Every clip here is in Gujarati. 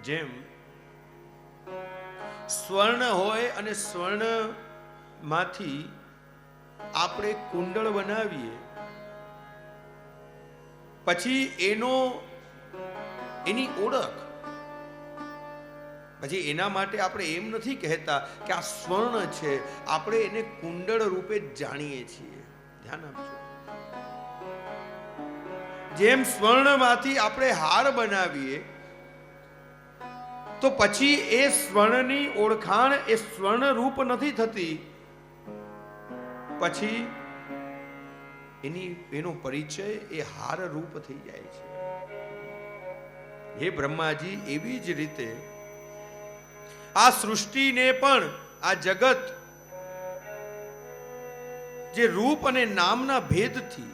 જેમ સ્વર્ણ હોય અને સ્વર્ણ માંથી આપણે કુંડળ બનાવીએ, પછી એની ઓળખ, પછી એના માટે આપણે એમ નથી કહેતા કે આ સ્વર્ણ છે, આપણે એને કુંડળ રૂપે જાણીએ છીએ. ધ્યાન આપજો. જેમ સ્વર્ણમાંથી આપણે હાર બનાવીએ તો પછી એ સ્વર્ણની ઓળખાણ એ સ્વર્ણ રૂપ નથી થતી, પછી એનો પરિચય એ હાર રૂપ થઈ જાય છે. હે બ્રહ્માજી, એવી જ રીતે આ સૃષ્ટિને પણ, આ જગત જે રૂપ અને નામના ભેદથી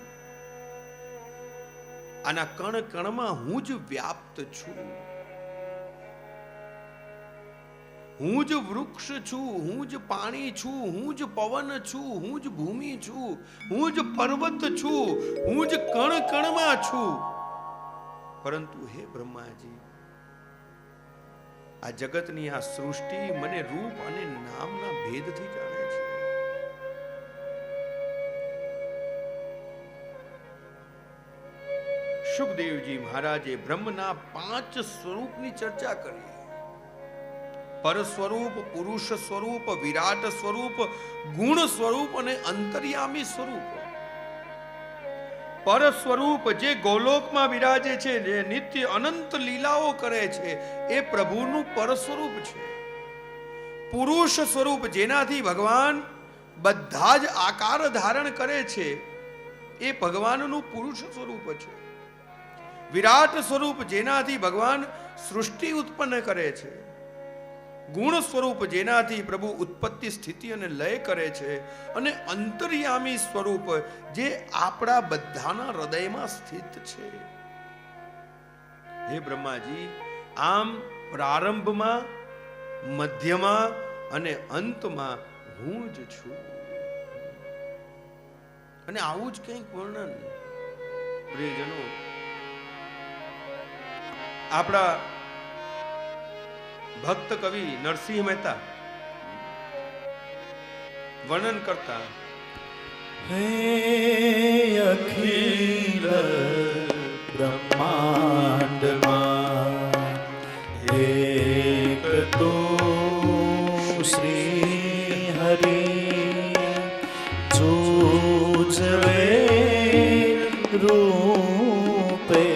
આના કણ કણમાં હું જ વ્યાપ્ત છું. હું જ વૃક્ષ છું, હું જ પાણી છું, હું જ પવન છું, હું જ ભૂમિ છું, હું જ પર્વત છું, હું જ કણ કણમાં છું. પરંતુ હે બ્રહ્માજી, આ જગતની આ સૃષ્ટિ મને રૂપ અને નામના ભેદથી જાણે છે. સુખદેવજી મહારાજે બ્રહ્મના 5 સ્વરૂપની ચર્ચા કરી. પર સ્વરૂપ, પુરુષ સ્વરૂપ, વિરાટ સ્વરૂપ, ગુણ સ્વરૂપ અને અંતર્યામી સ્વરૂપ. પર સ્વરૂપ જે ગોલોકમાં બિરાજે છે, જે નિત્ય અનંત લીલાઓ કરે છે, એ પ્રભુનું પર સ્વરૂપ છે. પુરુષ સ્વરૂપ જેનાથી ભગવાન બધા જ આકાર ધારણ કરે છે, એ ભગવાનનું પુરુષ સ્વરૂપ છે. વિરાટ સ્વરૂપ જેનાથી ભગવાન સૃષ્ટિ ઉત્પન્ન કરે છે. ગુણ સ્વરૂપ જેનાથી પ્રભુ ઉત્પત્તિ, સ્થિતિ અને લય કરે છે. અને અંતર્યામી સ્વરૂપ જે આપણા બધાના હૃદયમાં સ્થિત છે. હે બ્રહ્માજી, આમ પ્રારંભમાં, મધ્યમાં અને અંતમાં હું જ છું. અને આવું જ કંઈક વર્ણન પ્રિયજનો આપણા ભક્ત કવિ નરસિંહ મહેતા વર્ણન કરતા. હે અખિલ બ્રહ્માંડમાં એક તું શ્રી હરિ, જુજવે રૂપે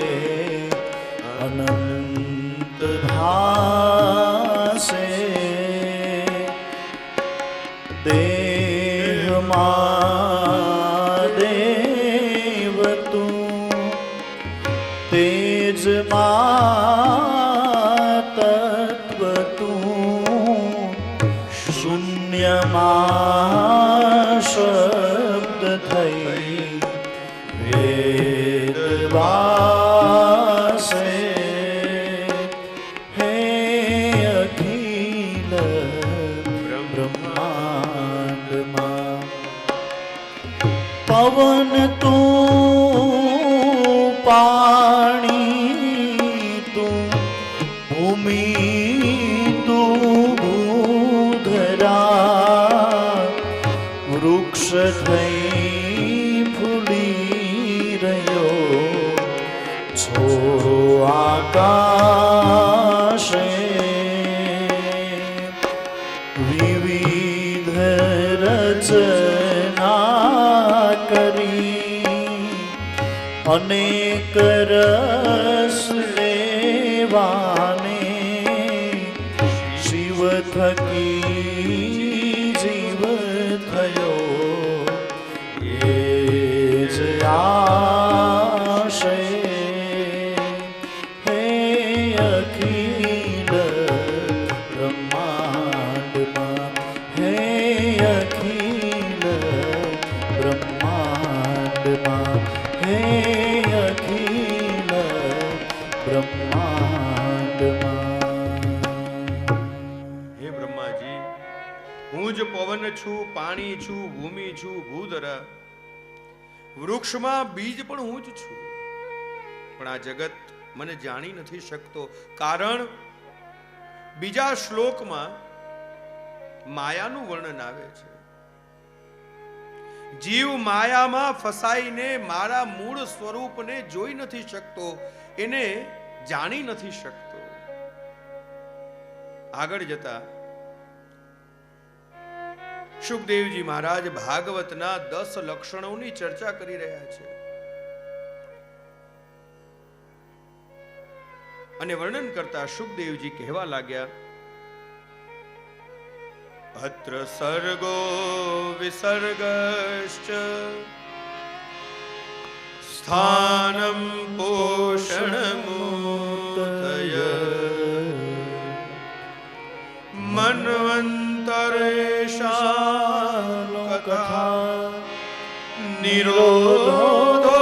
અનંત ભાસે, દેહમાં દેવ તું, તેજમાં તત્વ તું, શૂન્યમાં શબ્દ થઈ વેદ વાસે. પવન તું, પાણી તું, ભૂમિ તું, ભૂધરા, વૃક્ષ થઈ ફૂલી રહ્યો છો આકાશે. વિવિધ રચના કરી, અનેક રસ લેવાને, શિવ થકી જીવ થયો એ જ આશય. હે અખિલ બ્રહ્માંડમાં, હે અખિલ બ્રહ્માંડમાં, હે અખિલ બ્રહ્માંડમાં. હે બ્રહ્માજી, હું જ પવન છું, પાણી છું, ભૂમિ છું, ભૂધરા, વૃક્ષમાં બીજ પણ હું જ છું. પણ આ જગત મને જાણી નથી શકતો, કારણ બીજા શ્લોકમાં માયાનું વર્ણન આવે છે. જીવ માયામાં ફસાઈને મારા મૂળ સ્વરૂપને જોઈ નથી શકતો, એને જાણી નથી શકતો. આગળ જતા સુખદેવજી મહારાજ ભાગવતના 10 લક્ષણોની ચર્ચા કરી રહ્યા છે અને વર્ણન કરતા સુખદેવજી કહેવા લાગ્યા, અત્ર સર્ગો વિસર્ગશ્ચ સ્થાનમ પોષણમૂર્તય મન્વંતરેષાં કથા નિરોધો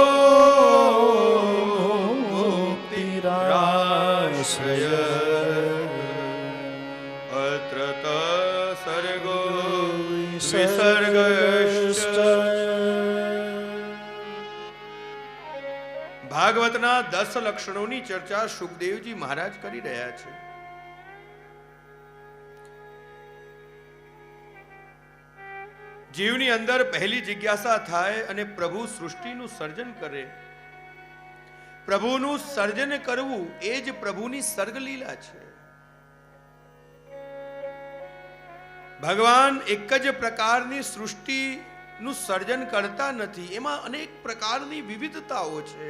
મુક્તિરાશ્રય અત્ર સર્ગો વિસર્ગશ્ચ. ભાગવતના 10 લક્ષણોની ચર્ચા સુખદેવજી મહારાજ કરી રહ્યા છે. જીવની અંદર પહેલી જિજ્ઞાસા થાય અને પ્રભુ સૃષ્ટિનું સર્જન કરે. પ્રભુનું સર્જન કરવું એ જ પ્રભુની સર્ગલીલા છે. ભગવાન એક જ પ્રકારની સૃષ્ટિનું સર્જન કરતા નથી, એમાં અનેક પ્રકારની વિવિધતાઓ છે.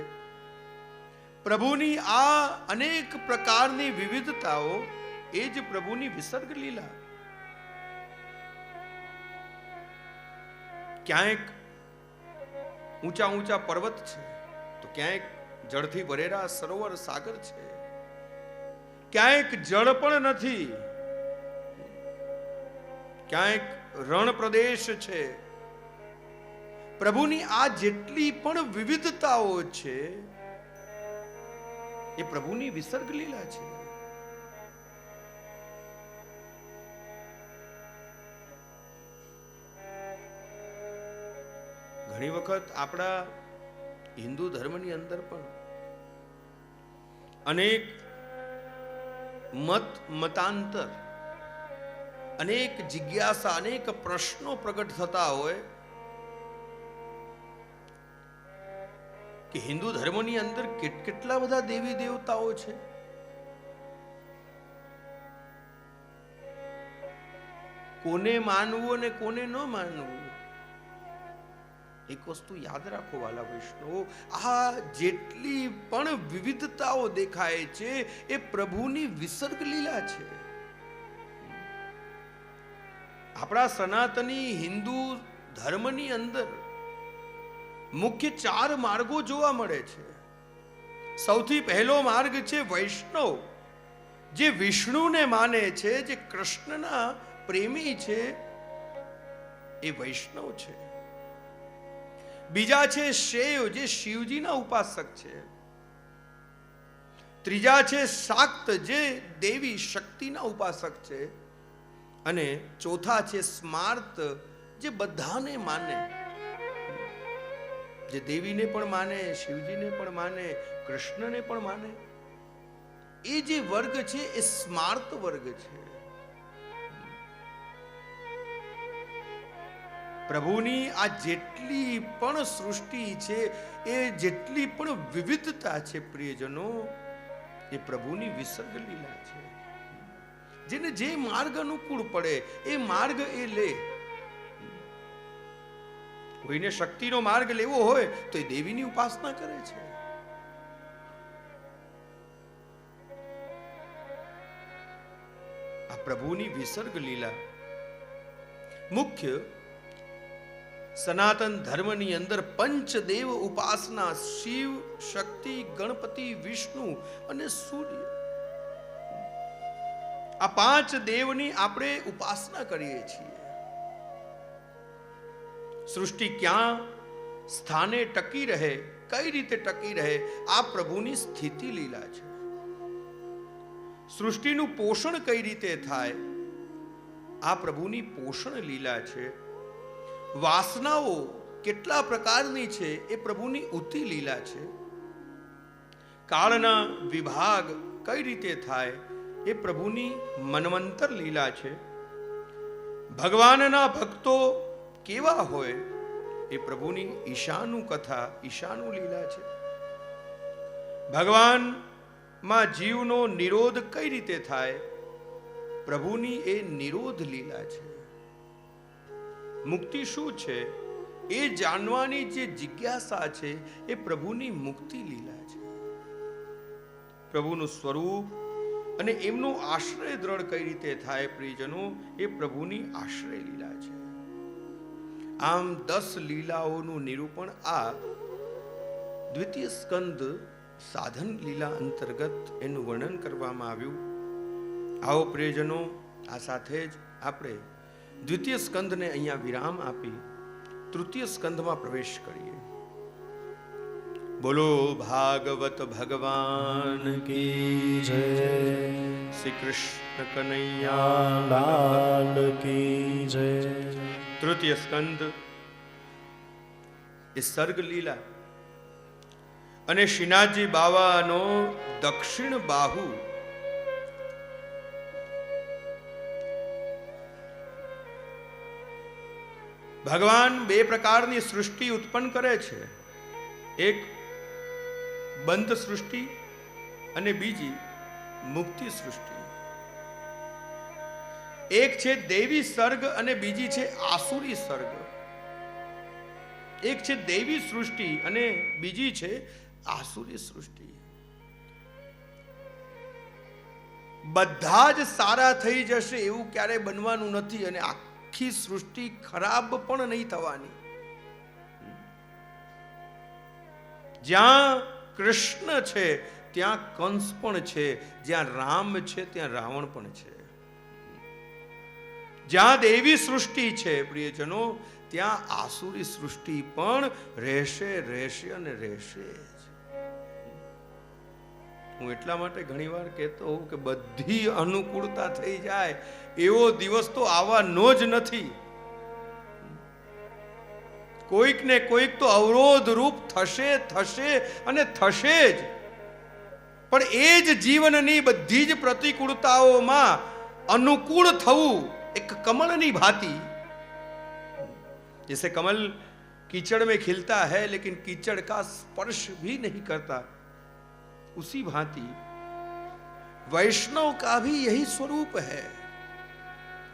પ્રભુની આ અનેક પ્રકારની વિવિધતાઓ એ જ પ્રભુની વિસર્ગ લીલા. ક્યાંક ઊંચા ઊંચા પર્વત છે, તો ક્યાંક જળથી ભરેલા સરોવર સાગર છે, ક્યાંક જળ પણ નથી, ક્યાંક રણ પ્રદેશ છે. પ્રભુની આ જેટલી પણ વિવિધતાઓ છે એ પ્રભુની વિસર્ગ લીલા છે. ઘણી વખત આપણા હિન્દુ ધર્મની અંદર પણ અનેક મતાંતર, અનેક જિજ્ઞાસા, અનેક પ્રશ્નો પ્રગટ થતા હોય કે હિન્દુ ધર્મની અંદર કેટલા બધા દેવી દેવતાઓ છે. કોને માનવું અને કોને ન માનવું, એક વસ્તુ યાદ રાખો વાલા વૈષ્ણવો, આ જેટલી પણ વિવિધતાઓ દેખાય છે એ પ્રભુની વિસર્ગ લીલા છે. આપણા સનાતની હિન્દુ ધર્મની અંદર મુખ્ય 4 માર્ગો જોવા મળે છે. સૌથી પહેલો માર્ગ છે વૈષ્ણવ, જે વિષ્ણુને માને છે, જે કૃષ્ણના પ્રેમી છે, એ વૈષ્ણવ છે. બીજા છે શૈવ, જે શિવજીના ઉપાસક છે. ત્રીજા છે શાક્ત, જે દેવી શક્તિના ઉપાસક છે. અને ચોથા છે સ્માર્ત, જે બધાને માને, જે દેવીને પણ માને, શિવજીને પણ માને, કૃષ્ણને પણ માને. એ જે વર્ગ છે એ સ્માર્ત વર્ગ છે. પ્રભુની આ જેટલી પણ સૃષ્ટિ છે, એ જેટલી પણ વિવિધતા છે પ્રિયજનો, એ પ્રભુની વિસર્ગ લીલા છે. જેને જે માર્ગ અનુકૂળ પડે એ માર્ગ એ લે. કોઈને શક્તિનો માર્ગ લેવો હોય તો એ દેવીની ઉપાસના કરે છે. આ પ્રભુની વિસર્ગ લીલા મુખ્ય સનાતન ધર્મની અંદર પંચદેવ ઉપાસના, શિવ, શક્તિ, ગણપતિ, વિષ્ણુ અને સૂર્ય, આ 5 દેવની આપણે ઉપાસના કરીએ છીએ. સૃષ્ટિ ક્યાં સ્થાને ટકી રહે, કઈ રીતે ટકી રહે, આ પ્રભુની સ્થિતિ લીલા છે. સૃષ્ટિનું પોષણ કઈ રીતે થાય, આ પ્રભુની પોષણ લીલા છે. વાસનાઓ કેટલા પ્રકારની છે એ પ્રભુની ઉતિ લીલા છે. કાળના વિભાગ કઈ રીતે થાય એ પ્રભુની મનવંતર લીલા છે. ભગવાનના ભક્તો કેવા હોય એ પ્રભુની ઈશાનું કથા, ઈશાનું લીલા છે. ભગવાનમાં જીવનો નિરોધ કઈ રીતે થાય, પ્રભુની એ નિરોધ લીલા છે. મુક્તિ શું છે એ જાણવાની જે જિજ્ઞાસા છે એ પ્રભુની મુક્તિ લીલા છે. પ્રભુનું સ્વરૂપ અને એમનો આશ્રય દ્રઢ કઈ રીતે થાય પ્રિયજનો, એ પ્રભુની આશ્રય લીલા છે. આમ 10 લીલાઓનું નિરૂપણ આ દ્વિતીય સ્કંદ સાધન લીલા અંતર્ગત એનું વર્ણન કરવામાં આવ્યું. આવો પ્રિયજનો, આ સાથે જ આપણે દ્વિતીય સ્કંદને અહીંયા વિરામ આપી તૃતીય સ્કંદમાં પ્રવેશ કરીએ. બોલો ભાગવત ભગવાન કી જય, શ્રી કૃષ્ણ કનૈયા લાલ કી જય. તૃતીય સ્કંદ એ સર્ગ લીલા અને શ્રીનાથજી બાવાનો દક્ષિણ બાહુ. ભગવાન 2 પ્રકારની સૃષ્ટિ ઉત્પન્ન કરે છે. એક બંધ સૃષ્ટિ અને બીજી મુક્તિ સૃષ્ટિ. એક છે દેવી સર્ગ અને બીજી છે આસુરી સર્ગ. એક છે દેવી સૃષ્ટિ અને બીજી છે આસુરી સૃષ્ટિ. બધા જ સારા થઈ જશે એવું ક્યારે બનવાનું નથી અને આખી સૃષ્ટિ ખરાબ પણ નહીં થવાની. જ્યાં કૃષ્ણ છે ત્યાં કંસ પણ છે, જ્યાં રામ છે ત્યાં રાવણ પણ છે. જ્યાં દેવી સૃષ્ટિ છે પ્રિયજનો, ત્યાં આસુરી સૃષ્ટિ પણ રહેશે અને રહેશે. હું એટલા માટે ઘણીવાર કહેતો હોઉં કે બધી અનુકૂળતા થઈ જાય એવો દિવસ તો આવવાનો જ નથી. કોઈક ને કોઈક તો અવરોધ રૂપ થશે અને થશે જ. પણ એ જ જીવનની બધી જ પ્રતિકૂળતાઓમાં અનુકૂળ થવું એક કમળની ભાંતિ. जैसे कमल कीचड़ में खिलता है लेकिन कीचड़ का स्पर्श भी नहीं करता, उसी भांति वैष्णव का भी यही स्वरूप है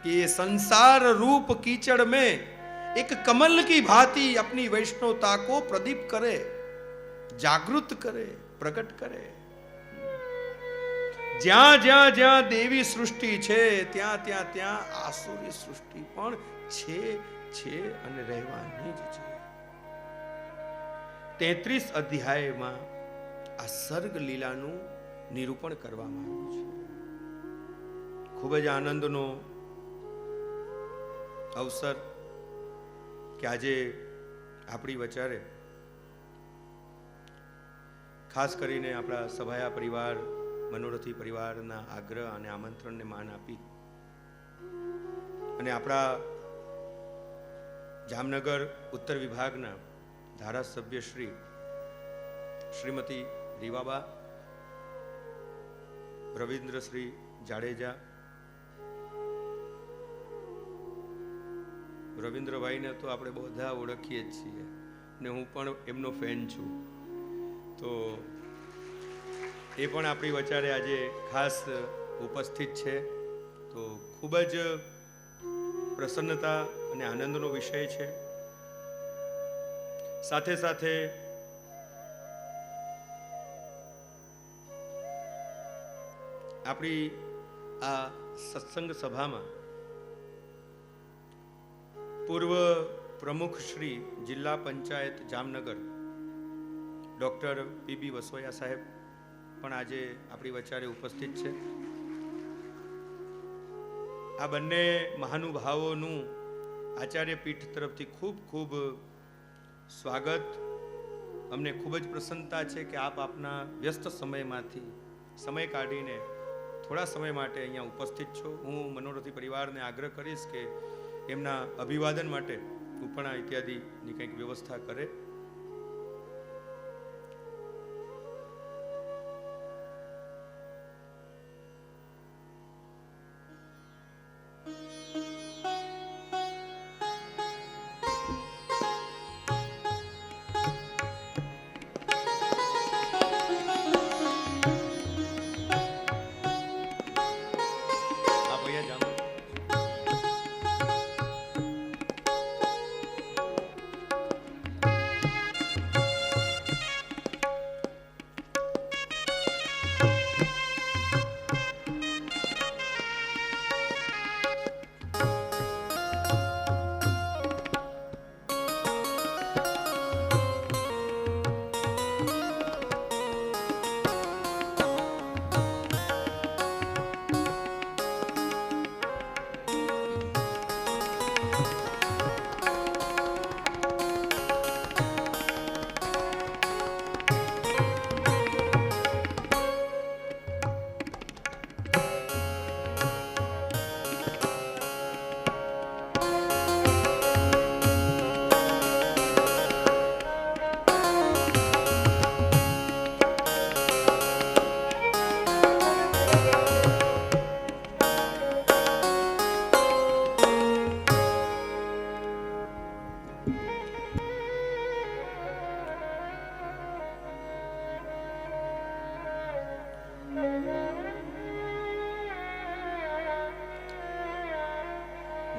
कि ये संसार रूप कीचड़ में एक कमल की भांति अपनी वैष्णवता को प्रदीप करे, जागृत करे, प्रकट करे. જ્યાં જ્યાં જ્યાં દેવી સૃષ્ટિ છે ત્યાં ત્યાં ત્યાં આસુરી સૃષ્ટિ પણ છે અને રહેવાની જ છે. 33 અધ્યાયમાં આ સર્ગ લીલાનું નિરૂપણ કરવામાં આવ્યું છે. ખૂબ જ આનંદનો અવસર કે આજે આપણી વચારે ખાસ કરીને આપણા સભાયા પરિવાર, મનોરથી પરિવારના આગ્રહ અને આમંત્રણને માન આપી અને આપણા જામનગર ઉત્તર વિભાગના ધારાસભ્ય શ્રીમતી રીવાબા, રવિન્દ્રશ્રી જાડેજા, રવિન્દ્રભાઈને તો આપણે બધા ઓળખીએ જ છીએ ને હું પણ એમનો ફેન છું, તો એ પણ આપણી વચારે આજે ખાસ ઉપસ્થિત છે. તો ખૂબ જ પ્રસન્નતા અને આનંદનો વિષય છે. સાથે સાથે આપણી આ સત્સંગ સભામાં પૂર્વ પ્રમુખ શ્રી જિલ્લા પંચાયત જામનગર ડોક્ટર પીબી વસોયા સાહેબ પણ આજે આપણી વચારે ઉપસ્થિત છે. આ બંને મહાનુભાવોનું આચાર્ય પીઠ તરફથી ખૂબ ખૂબ સ્વાગત. અમને ખૂબ જ પ્રસન્નતા છે કે આપ આપના વ્યસ્ત સમયમાંથી સમય કાઢીને થોડા સમય માટે અહીંયા ઉપસ્થિત છો. હું મનોરથી પરિવારને આગ્રહ કરીશ કે એમના અભિવાદન માટે ઉપણા ઇત્યાદિની કંઈક વ્યવસ્થા કરે.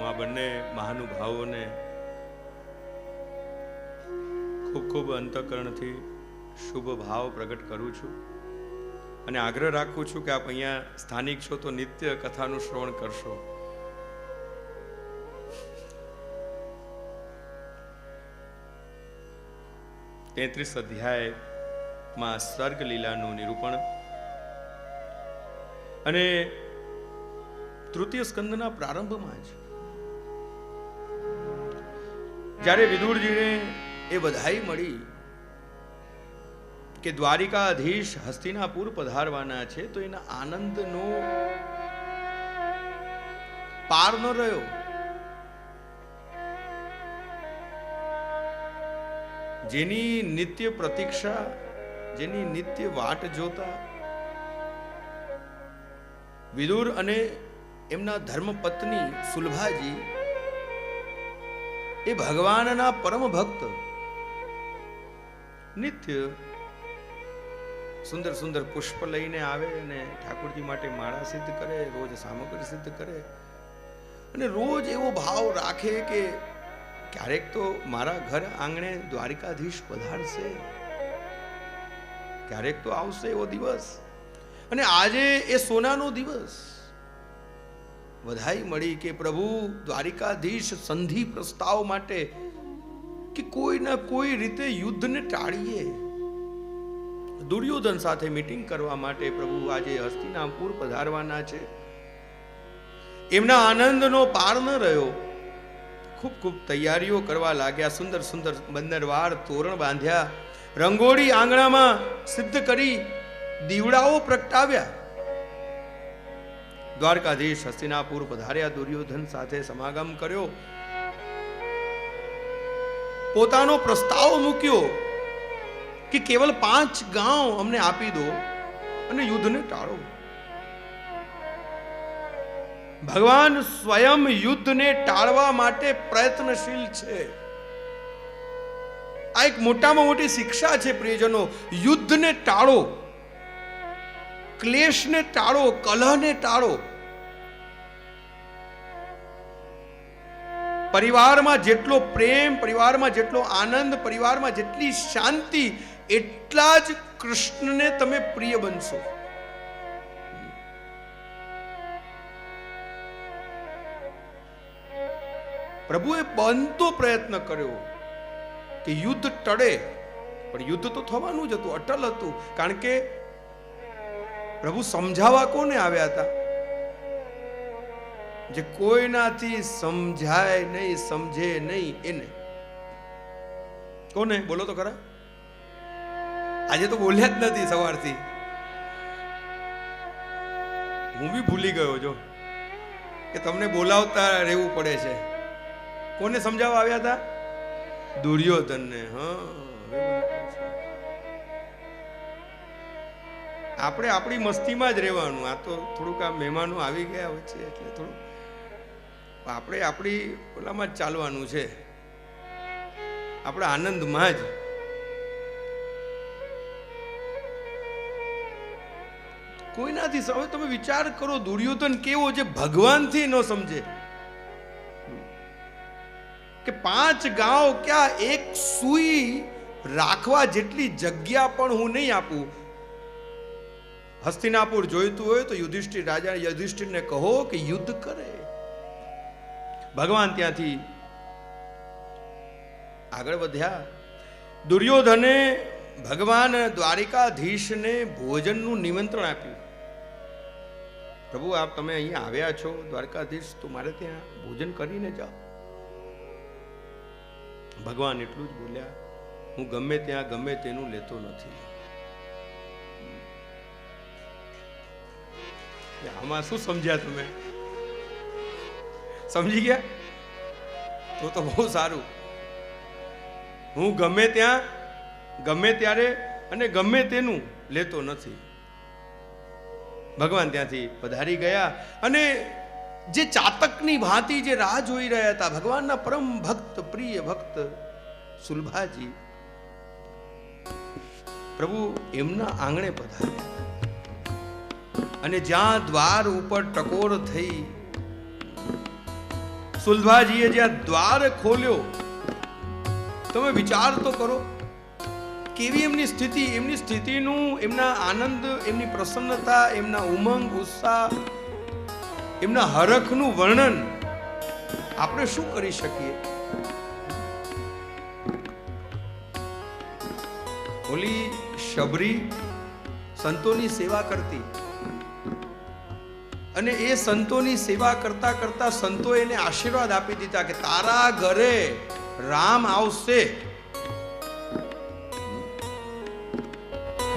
હું આ બંને મહાનુભાવોને ખૂબ ખૂબ અંતઃકરણથી શુભ ભાવ પ્રગટ કરું છું અને આગ્રહ રાખું છું કે આપ અહીંયા સ્થાનિક છો તો નિત્ય કથાનું શ્રવણ કરશો. તેત્રીસ અધ્યાયમાં સર્ગ લીલાનું નિરૂપણ અને તૃતીય સ્કંદના પ્રારંભમાં જ જ્યારે વિદુરજીને એ બધાઈ મળી કે દ્વારિકાધીશ હસ્તિનાપુર પધારવાના છે, તો એના આનંદનો પાર ન રહ્યો. જેની નિત્ય પ્રતીક્ષા, જેની નિત્ય વાટ જોતા વિદુર અને એમના ધર્મપત્ની સુલભાજી એ ભગવાનના પરમ ભક્ત, નિત્ય સુંદર સુંદર પુષ્પ લઈને આવે અને ઠાકોરજી માટે માળા સિદ્ધ કરે, રોજ સામગ્રી સિદ્ધ કરે અને રોજ એવો ભાવ રાખે કે ક્યારેક તો મારા ઘર આંગણે દ્વારિકાધીશ પધારશે, ક્યારેક તો આવશે એવો દિવસ. અને આજે એ સોનાનો દિવસ વધાઈ મળી કે પ્રભુ દ્વારિકાધીશ સંધિ પ્રસ્તાવ માટે કે કોઈ ના કોઈ રીતે યુદ્ધને ટાળીએ, દુર્યોધન સાથે મીટિંગ કરવા માટે પ્રભુ આજે હસ્તિનાપુર પધારવાના છે. એમના આનંદનો પાર ન રહ્યો. ખૂબ ખૂબ તૈયારીઓ કરવા લાગ્યા. સુંદર સુંદર બંદરવાર તોરણ બાંધ્યા, રંગોળી આંગણામાં સિદ્ધ કરી, દીવડાઓ પ્રગટાવ્યા. દ્વારકાધીશ હસ્તિનાપુર પધાર્યા, દુર્યોધન સાથે સમાગમ કર્યો, પોતાનો પ્રસ્તાવ મૂક્યો કે કેવલ 5 ગાંવ અમને આપી દો અને યુદ્ધને ટાળો. ભગવાન સ્વયં યુદ્ધને ટાળવા માટે પ્રયત્નશીલ છે. આ એક મોટામાં મોટી શિક્ષા છે પ્રિયજનો. યુદ્ધને ટાળો, ક્લેશને ટાળો, કલહને ટાળો. પરિવારમાં જેટલો પ્રેમ, પરિવારમાં જેટલો આનંદ, પરિવારમાં જેટલી શાંતિ, એટલા જ કૃષ્ણને તમે પ્રિય બનશો. પ્રભુએ બનતો પ્રયત્ન કર્યો કે યુદ્ધ ટળે, પણ યુદ્ધ તો થવાનું જ હતું, અટલ હતું. કારણ કે પ્રભુ સમજાવવા કોને આવ્યા હતા? જે કોઈનાથી સમજાય નહીં, સમજે નહીં એને. કોને? બોલો તો ખરા. આજે તો બોલ્યા જ નથી સવારથી. હું બી ભૂલી ગયો જો કે તમને બોલાવતા રહેવું પડે છે. કોને સમજાવવા આવ્યા હતા? દુર્યોધનને. આપણે આપણી મસ્તીમાં જ રહેવાનું. આ તો થોડુંક આ મહેમાનો આવી ગયા હોય છે એટલે થોડું આપણે આપણી ઓલામાં જ ચાલવાનું છે, આપણા આનંદમાં જ. કોઈનાથી હવે તમે વિચાર કરો, દુર્યોધન કેવો જે ભગવાનથી ન સમજે કે 5 ગાંવ ક્યાં, એક સુઈ રાખવા જેટલી જગ્યા પણ હું નહીં આપું. હસ્તિનાપુર જોઈતું હોય તો યુધિષ્ઠિર રાજા યુધિષ્ઠિરને કહો કે યુદ્ધ કરે. ભગવાન ત્યાંથી આગળ વધ્યા. દુર્યોધને ભગવાન દ્વારિકાધીશને ભોજનનું નિમંત્રણ આપ્યું. પ્રભુ આપ તમે અહીંયા આવ્યા છો દ્વારકાધીશ, તો મારે ત્યાં ભોજન કરીને જાઓ. ભગવાન એટલું જ બોલ્યા, હું ગમે ત્યાં ગમે તેનું લેતો નથી. આમાં શું સમજ્યા તમે? સમજી ગયા? તો બહુ સારું. હું ગમે ત્યાં ગમે ત્યારે અને ગમે તેનું લેતો નથી. ભગવાન ત્યાંથી પધારી ગયા અને જે ચાતકની ભાંતિ જે રાહ જોઈ રહ્યા હતા, ભગવાનના પરમ ભક્ત, પ્રિય ભક્ત સુલભાજી, પ્રભુ એમના આંગણે પધાર્યા અને જ્યાં દ્વાર ઉપર ટકોર થઈ સુલભાજીએ જ્યાં દ્વાર ખોલ્યો, તમે વિચાર તો કરો કેવી એમની સ્થિતિનું, એમના આનંદ, એમની પ્રસન્નતા, એમના ઉમંગ ઉત્સાહ, એમના હરખનું વર્ણન આપણે શું કરી શકીએ? ઓલી શબરી સંતોની સેવા કરતી, અને એ સંતોની સેવા કરતા કરતા સંતો એને આશીર્વાદ આપી દીધા કે તારા ઘરે રામ આવશે.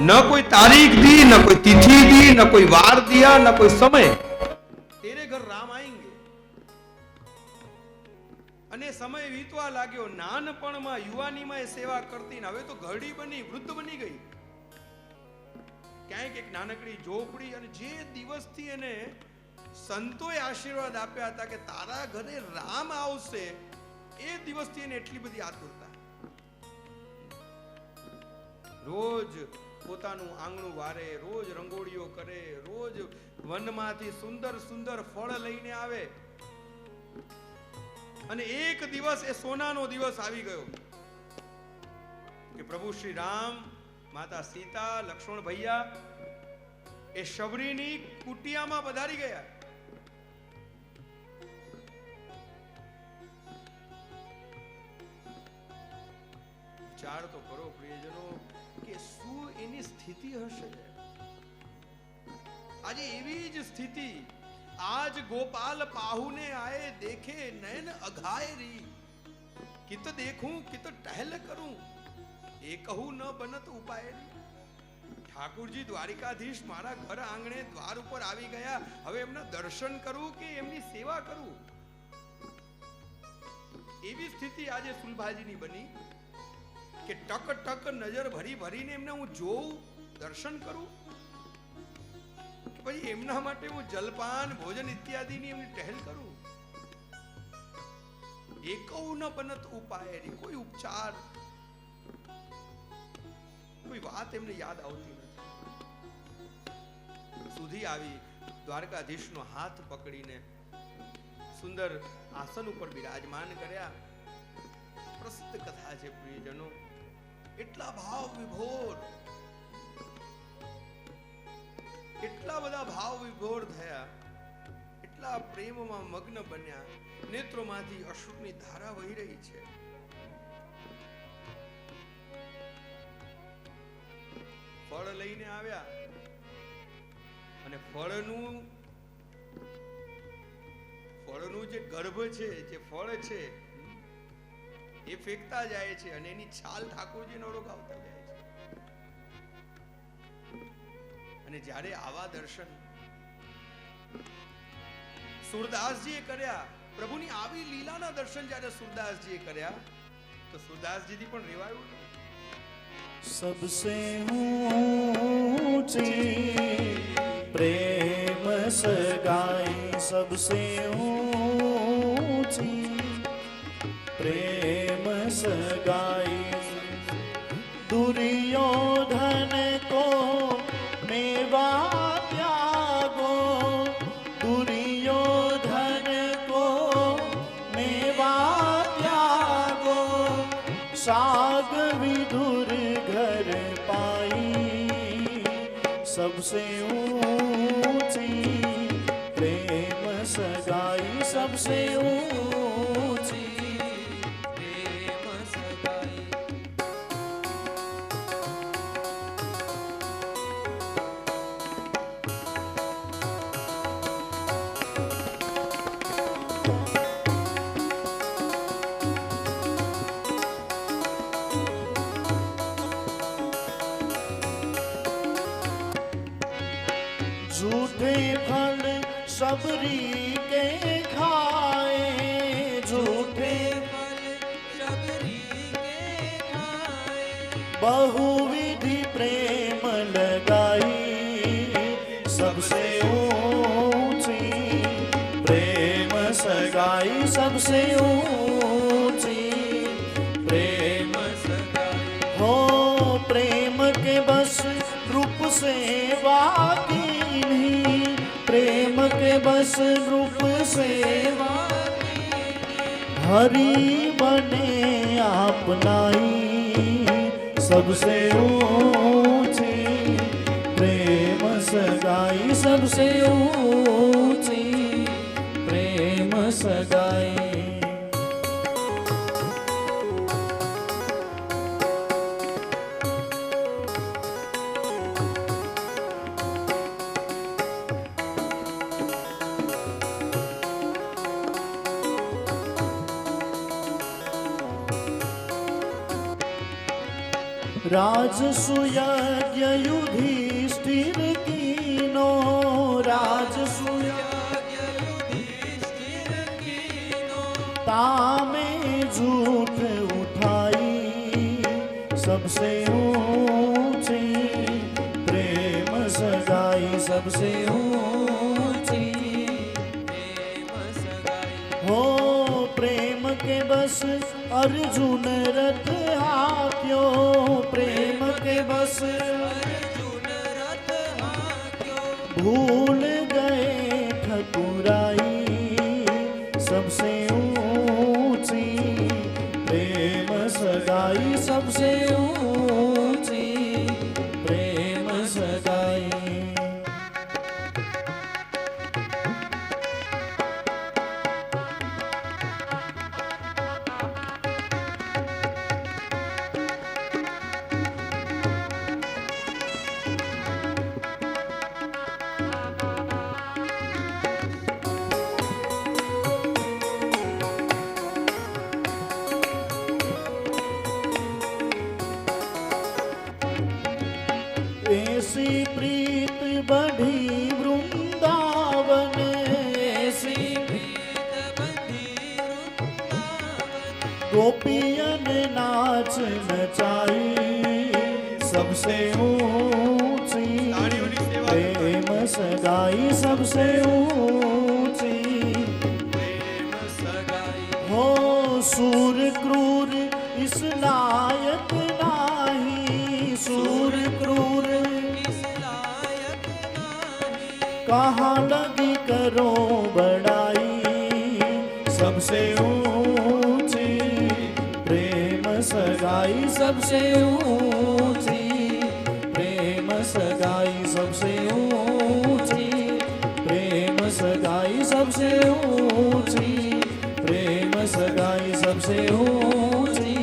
न कोई तारीख दी, न कोई तिथि दी, न कोई वार दिया, न कोई समय, तेरे घर राम आएंगे. અને સમય વીતવા લાગ્યો. નાનપણમાં યુવાનીમાં એ સેવા કરતી ને હવે તો ઘરડી બની, વૃદ્ધ બની ગઈ. ક્યાંક એક નાનકડી ઝોપડી, અને જે દિવસથી એને સંતોએ આશીર્વાદ આપ્યા હતા કે તારા ઘરે રામ આવશે, એ દિવસથી એને એટલી બધી આતુરતા. રોજ પોતાનું આંગણું વારે, રોજ રંગોળીઓ કરે, રોજ વનમાંથી સુંદર સુંદર ફળ લઈને આવે. અને એક દિવસ એ સોનાનો દિવસ આવી ગયો કે પ્રભુ શ્રી રામ, માતા સીતા, લક્ષ્મણ ભૈયા એ શબરીની કુટિયામાં પધારી ગયા. વિચાર તો કરો પ્રિયજનો કે શું એની સ્થિતિ હશે. આજે એવી જ સ્થિતિ. आज गोपाल पाहुने आए, देखे नैन अघाय री, कित देखूं कित टहल करूं, एकहु न बनत उपाय री. ઠાકુરજી દ્વારિકાધીશ મારા ઘર આંગણે દ્વાર ઉપર આવી ગયા, હવે એમના દર્શન કરું કે એમની સેવા કરું? એવી સ્થિતિ આજે સુલભાજીની બની કે ટક ટક નજર ભરી ભરીને એમને હું જોઉં, દર્શન કરું, પછી એમના માટે હું જલપાન, ભોજન ઇત્યાદિની એમની ટહેલ કરું. એકૌ ન બનત ઉપાય, કોઈ ઉપચાર, કોઈ વાત એમને યાદ આવતી નથી. સુધી આવી દ્વારકાધીશનો હાથ પકડીને સુંદર આસન ઉપર બિરાજમાન કર્યા. પ્રસિદ્ધ કથા છે પ્રિયજનો. એટલા ભાવ વિભોર, એટલા બધા ભાવ વિભોર થયા, એટલા પ્રેમમાં મગ્ન બન્યા, નેત્રોમાંથી અશ્રુની ધારા વહી રહી છે. ફળ લઈને આવ્યા અને ફળનું જે ગર્ભ છે, જે ફળ છે, એ ફેંકતા જાય છે અને એની છાલ ઠાકોરજીને ઓળખાવતા જાય છે. અને જ્યારે આવા દર્શન સુરદાસજીએ કર્યા, પ્રભુની આવી લીલાના દર્શન જ્યારે સુરદાસજીએ કર્યા, તો સુરદાસજીથી પણ રેવાયું નહીં. सबसे ऊंची प्रेम सगाई, सबसे ऊंची प्रेम सगाई, दुर्योधन को मेवा त्यागो, दुर्योधन को मेवा त्यागो, साग विधुर घर पाई, सबसे ऊंची प्रेम सगाई, सबसे ऊंची प्रेम सगाई. झूठे फल सबरी के खाए, झूठे फल सबरी के खाए, बहुविधि प्रेम लगाई, सबसे ऊंची प्रेम सगाई, सबसे ऊंची प्रेम सगाई. हो प्रेम के बस रूप सेवा की, प्रेम के बस रूप सेवा की, हरि बने आपनाई सबसे ऊंची प्रेम सगाई सबसे ऊंची प्रेम सगाई राजसूयज्ञ युधिष्ठिर कीनो राजसूयज्ञ युधिष्ठिर कीनो तामे झूठ उठाई सबसे ऊंची प्रेम सगाई सबसे ऊंची प्रेम सगाई हो प्रेम के बस अर्जुन रथ हाक्यो प्रेम के बस अर्जुन रथ हाक्यो भूल गए ठकुराई सबसे ऊंची प्रेम सगाई सबसे ऊंची प्रेम सगाई ऐसी प्रीत बढ़ी वृंदावन ऐसी प्रीत बढ़ी वृंदावन गोपियन नाच नचाई सबसे ऊंची प्रेम सगाई सबसे ऊंची प्रेम सगाई हो सूर क्रूर इस लायक नाही सूर क्रूर इस लायक नाही कहाँ लगी करो बड़ाई सबसे ऊंची प्रेम सगाई सबसे ऊंची प्रेम सगाई सबसे ऊंची प्रेम सगाई सबसे ऊंची प्रेम सगाई सबसे ऊंची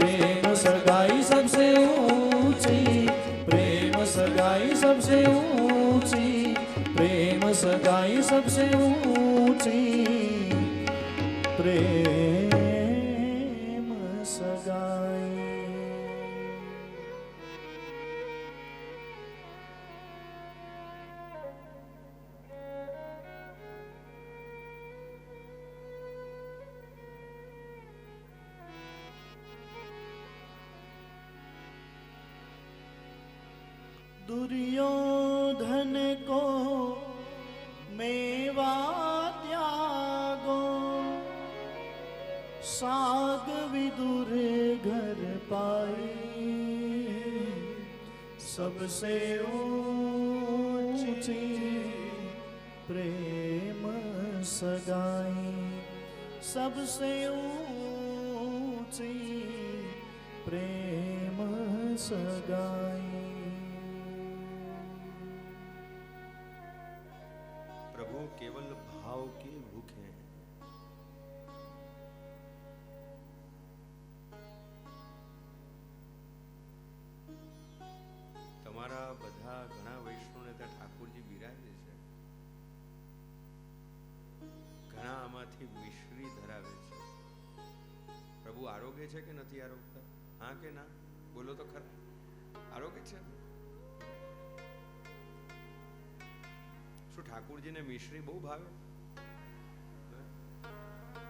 प्रेम सगाई सबसे ऊंची प्रेम सगाई सबसे ऊंची प्रेम सगाई सबसे ऊंची प्रेम सगाई दुर्योधन को मेवा त्यागो साग विदुर घर पाई सबसे ऊंची प्रेम सगाई सबसे ऊंची प्रेम सगाई प्रभु केवल भाव के भूखे हैं। તમારા બધા ઘણા વૈષ્ણવને ત્યાં ઠાકોરજી બિરાજે છે, ઘણા આમાંથી મિશ્રી ધરાવે છે. પ્રભુ આરોગ્ય છે કે નથી આરોગતા? હા કે ના? બોલો તો ખરા. આરોગ્ય છે? શું ઠાકોરજીને મિશ્રી બહુ ભાવે?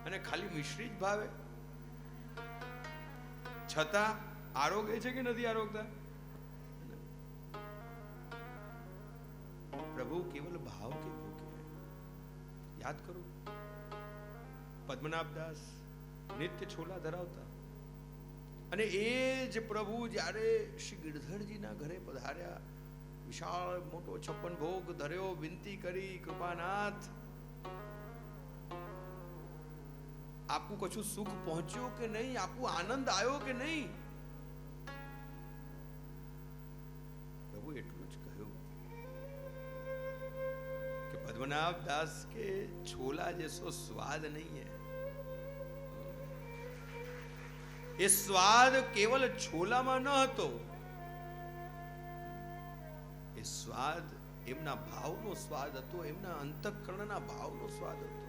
અને ખાલી મિશ્રી જ ભાવે છતાં આરોગ્ય છે કે નથી આરોગતા? प्रभु केवल भाव के भूखे हैं. याद करो पद्मनाभ दास नित्य छोला धरावता અને એ જ પ્રભુ જ્યારે શ્રી ગિરધરજીના ઘરે પધાર્યા, વિશાળ મોટો 56 ભોગ ધર્યો, વિનંતી કરી, કૃપાનાથ આપું કશું સુખ પહોંચ્યો કે નહીં, આપું આનંદ આવ્યો કે નહીં. પ્રભુ એટલું જ કહ્યું કે પદ્મનાભ દાસ કે છોલા જैसो स्वाद नहीं है. એ સ્વાદ કેવલ છોલામાં ન હતો, એ સ્વાદ એમના ભાવનો સ્વાદ હતો, એમના અંતઃકરણના ભાવનો સ્વાદ હતો.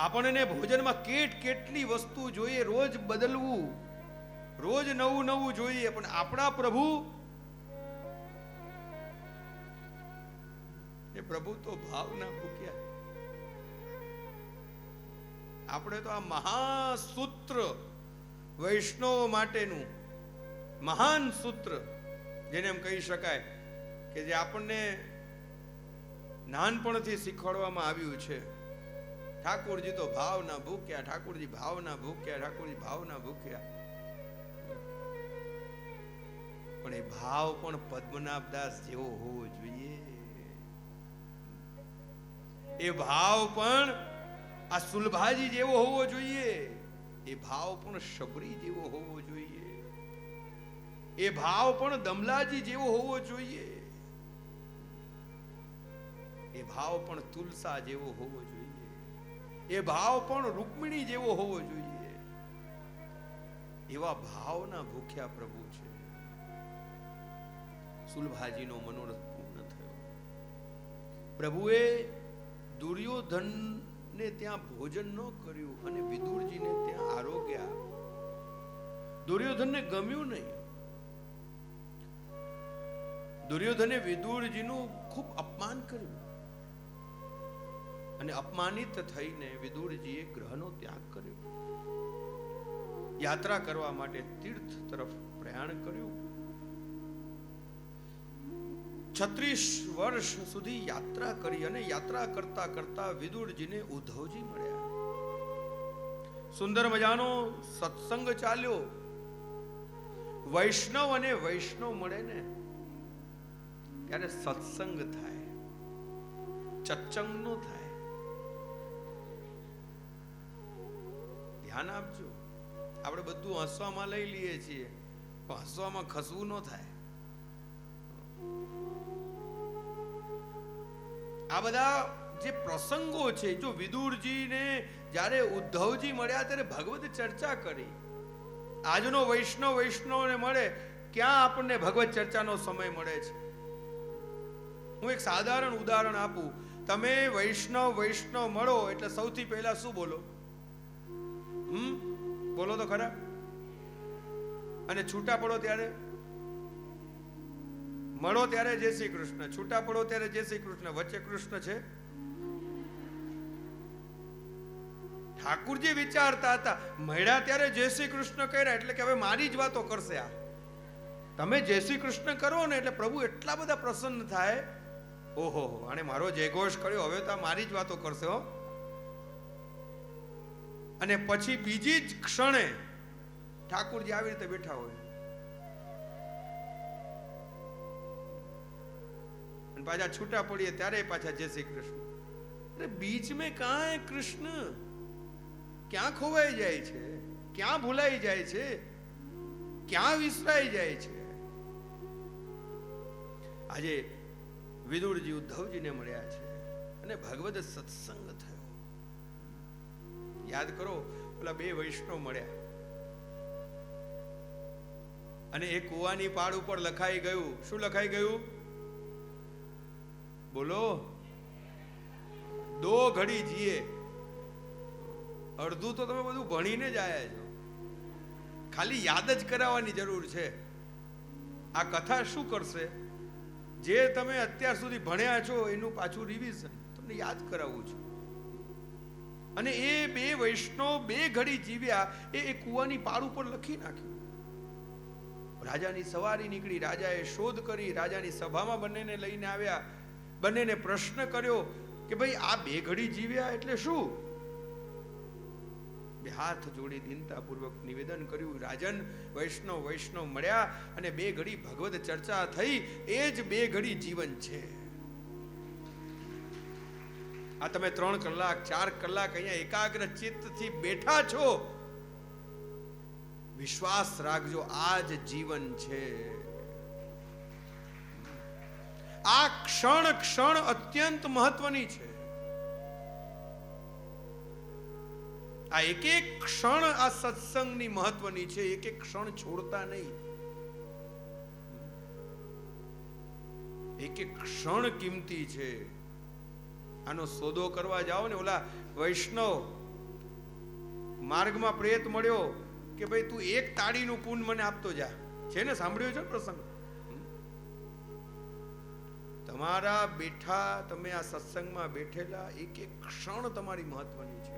આપણને ભોજનમાં કેટલી વસ્તુ જોઈએ, રોજ બદલવું, રોજ નવું નવું જોઈએ, પણ આપણા પ્રભુ, એ પ્રભુ તો ભાવના ભૂખ્યા. આપણે તો આ મહાસૂત્ર, વૈષ્ણવ માટેનું મહાન સૂત્ર, જેને એમ કહી શકાય કે જે આપણને નાનપણથી શીખવાડવામાં આવ્યું છે. ઠાકોરજી તો ભાવના ભૂખ્યા, ઠાકોરજી ભાવના ભૂખ્યા, ઠાકોરજી ભાવના ભૂખ્યા. પણ એ ભાવ પણ પદ્મનાભદાસ જેવો હોવો જોઈએ. એ ભાવ પણ આ સુલભાજી જેવો હોવો જોઈએ. એ ભાવ પણ શબરી જેવો હોવો જોઈએ. એ ભાવ પણ દમલાજી જેવો હોવો જોઈએ. એ ભાવ પણ તુલસા જેવો હોવો જોઈએ. એ ભાવ પણ રૂકમિણી જેવો હોવો જોઈએ. એવા ભાવના ભૂખ્યા પ્રભુ છે. સુલભાજીનો મનોરથ પૂર્ણ થયો. પ્રભુએ દુર્યોધનને ત્યાં ભોજન ન કર્યું અને વિદુરજીને ત્યાં આરોગ્યા. દુર્યોધનને ગમ્યું નહીં. દુર્યોધને વિદુરજીનું ખૂબ અપમાન કર્યું અને અપમાનિત થઈને વિદુરજીએ ગ્રહનો ત્યાગ કર્યો. યાત્રા કરવા માટે તીર્થ તરફ પ્રયાણ કર્યું. 36 વર્ષ સુધી યાત્રા કરી અને યાત્રા કરતા કરતા વિદુરજીને ઉદ્ધવજી મળ્યા. સુંદર મજાનો સત્સંગ ચાલ્યો. વૈષ્ણવ અને વૈષ્ણવ મળે ને ત્યારે સત્સંગ થાય, ચત્સંગ નો થાય. ધ્યાન આપજો. આપણે બધું હસવામાં લઈ લઈએ છીએ, પણ હસવામાં ખસવું ન થાય. આ બધા જે પ્રસંગો છે, જો વિદુરજીને જ્યારે ઉદ્ધવજી મળ્યા ત્યારે ભગવત ચર્ચા કરી. આજનો વૈષ્ણવને મળે, ક્યાં આપણને ભગવત ચર્ચાનો સમય મળે છે? હું એક સાધારણ ઉદાહરણ આપું. તમે વૈષ્ણવ મળો એટલે સૌથી પહેલા શું બોલો? બોલો તો ખરા. અને છૂટા પડો ત્યારે? મળો ત્યારે જય શ્રી કૃષ્ણ, છૂટા પડો ત્યારે જય શ્રી કૃષ્ણ. વચ્ચે કૃષ્ણ છે? ઠાકુરજી વિચારતા હતા, મળ્યા ત્યારે જય શ્રી કૃષ્ણ કર્યા એટલે કે હવે મારી જ વાતો કરશે આ. તમે જય શ્રી કૃષ્ણ કરો ને એટલે પ્રભુ એટલા બધા પ્રસન્ન થાય. ઓહો, આને મારો જયઘોષ કર્યો, હવે તો મારી જ વાતો કરશે હો. અને પછી બીજી જ ક્ષણે ઠાકુરજી આવી રીતે બેઠા હોય અને પાછા છૂટા પડીએ ત્યારે પાછા જય શ્રી કૃષ્ણ. અરે બીચ મેં કહાં હૈ કૃષ્ણ? ક્યાં ખોવાઈ જાય છે? ક્યાં ભૂલાઈ જાય છે? ક્યાં વિસરાઈ જાય છે? આજે વિદુરજી ઉદ્ધવજીને મળ્યા છે અને ભગવદ સત્સંગ થયો. યાદ કરો, પેલા બે વૈષ્ણવ મળ્યા અને એ કુવાની પાળ ઉપર લખાઈ ગયું. શું લખાઈ ગયું? બોલો. દો ઘડી જીએ. અડધું તો તમે બધું ભણીને જ આયા છો, ખાલી યાદ જ કરાવવાની જરૂર છે. આ કથા શું કરશે? જે તમે અત્યાર સુધી ભણ્યા છો એનું પાછું રિવિઝન તમને યાદ કરાવવું છે. અને એ બે વૈષ્ણવ બે ઘડી જીવ્યા, એ કુવાની પાળ ઉપર લખી નાખ્યું. રાજાની સવારી નીકળી, રાજાએ શોધ કરી, રાજાની સભામાં બંનેને લઈને આવ્યા, બંનેને પ્રશ્ન કર્યો કે ભાઈ આ બે ઘડી જીવ્યા એટલે શું? બે હાથ જોડી દીનતાપૂર્વક નિવેદન કર્યું, રાજન વૈષ્ણવ મળ્યા અને બે ઘડી ભગવત ચર્ચા થઈ, એ જ બે ઘડી જીવન છે. આ તમે 3 કલાક 4 કલાક અહીંયા એકાગ્ર ચિત્તથી બેઠા છો, વિશ્વાસ રાખજો આ જ જીવન છે. આ ક્ષણ ક્ષણ અત્યંત મહત્વની છે. આ એક એક ક્ષણ આ સત્સંગની મહત્વની છે. એક એક ક્ષણ છોડતા નહીં. એક એક ક્ષણ કિંમતી છે. આનો સોદો કરવા જાઓ ને, ઓલા વૈષ્ણવ માર્ગમાં પ્રેત મળ્યો કે ભાઈ તું એક તાળીનું પૂન મને આપતો જા, છે ને, સાંભળ્યો છે પ્રસંગ. તમારા બેઠા, તમે આ સત્સંગમાં બેઠેલા એક એક ક્ષણ તમારી મહત્વની છે.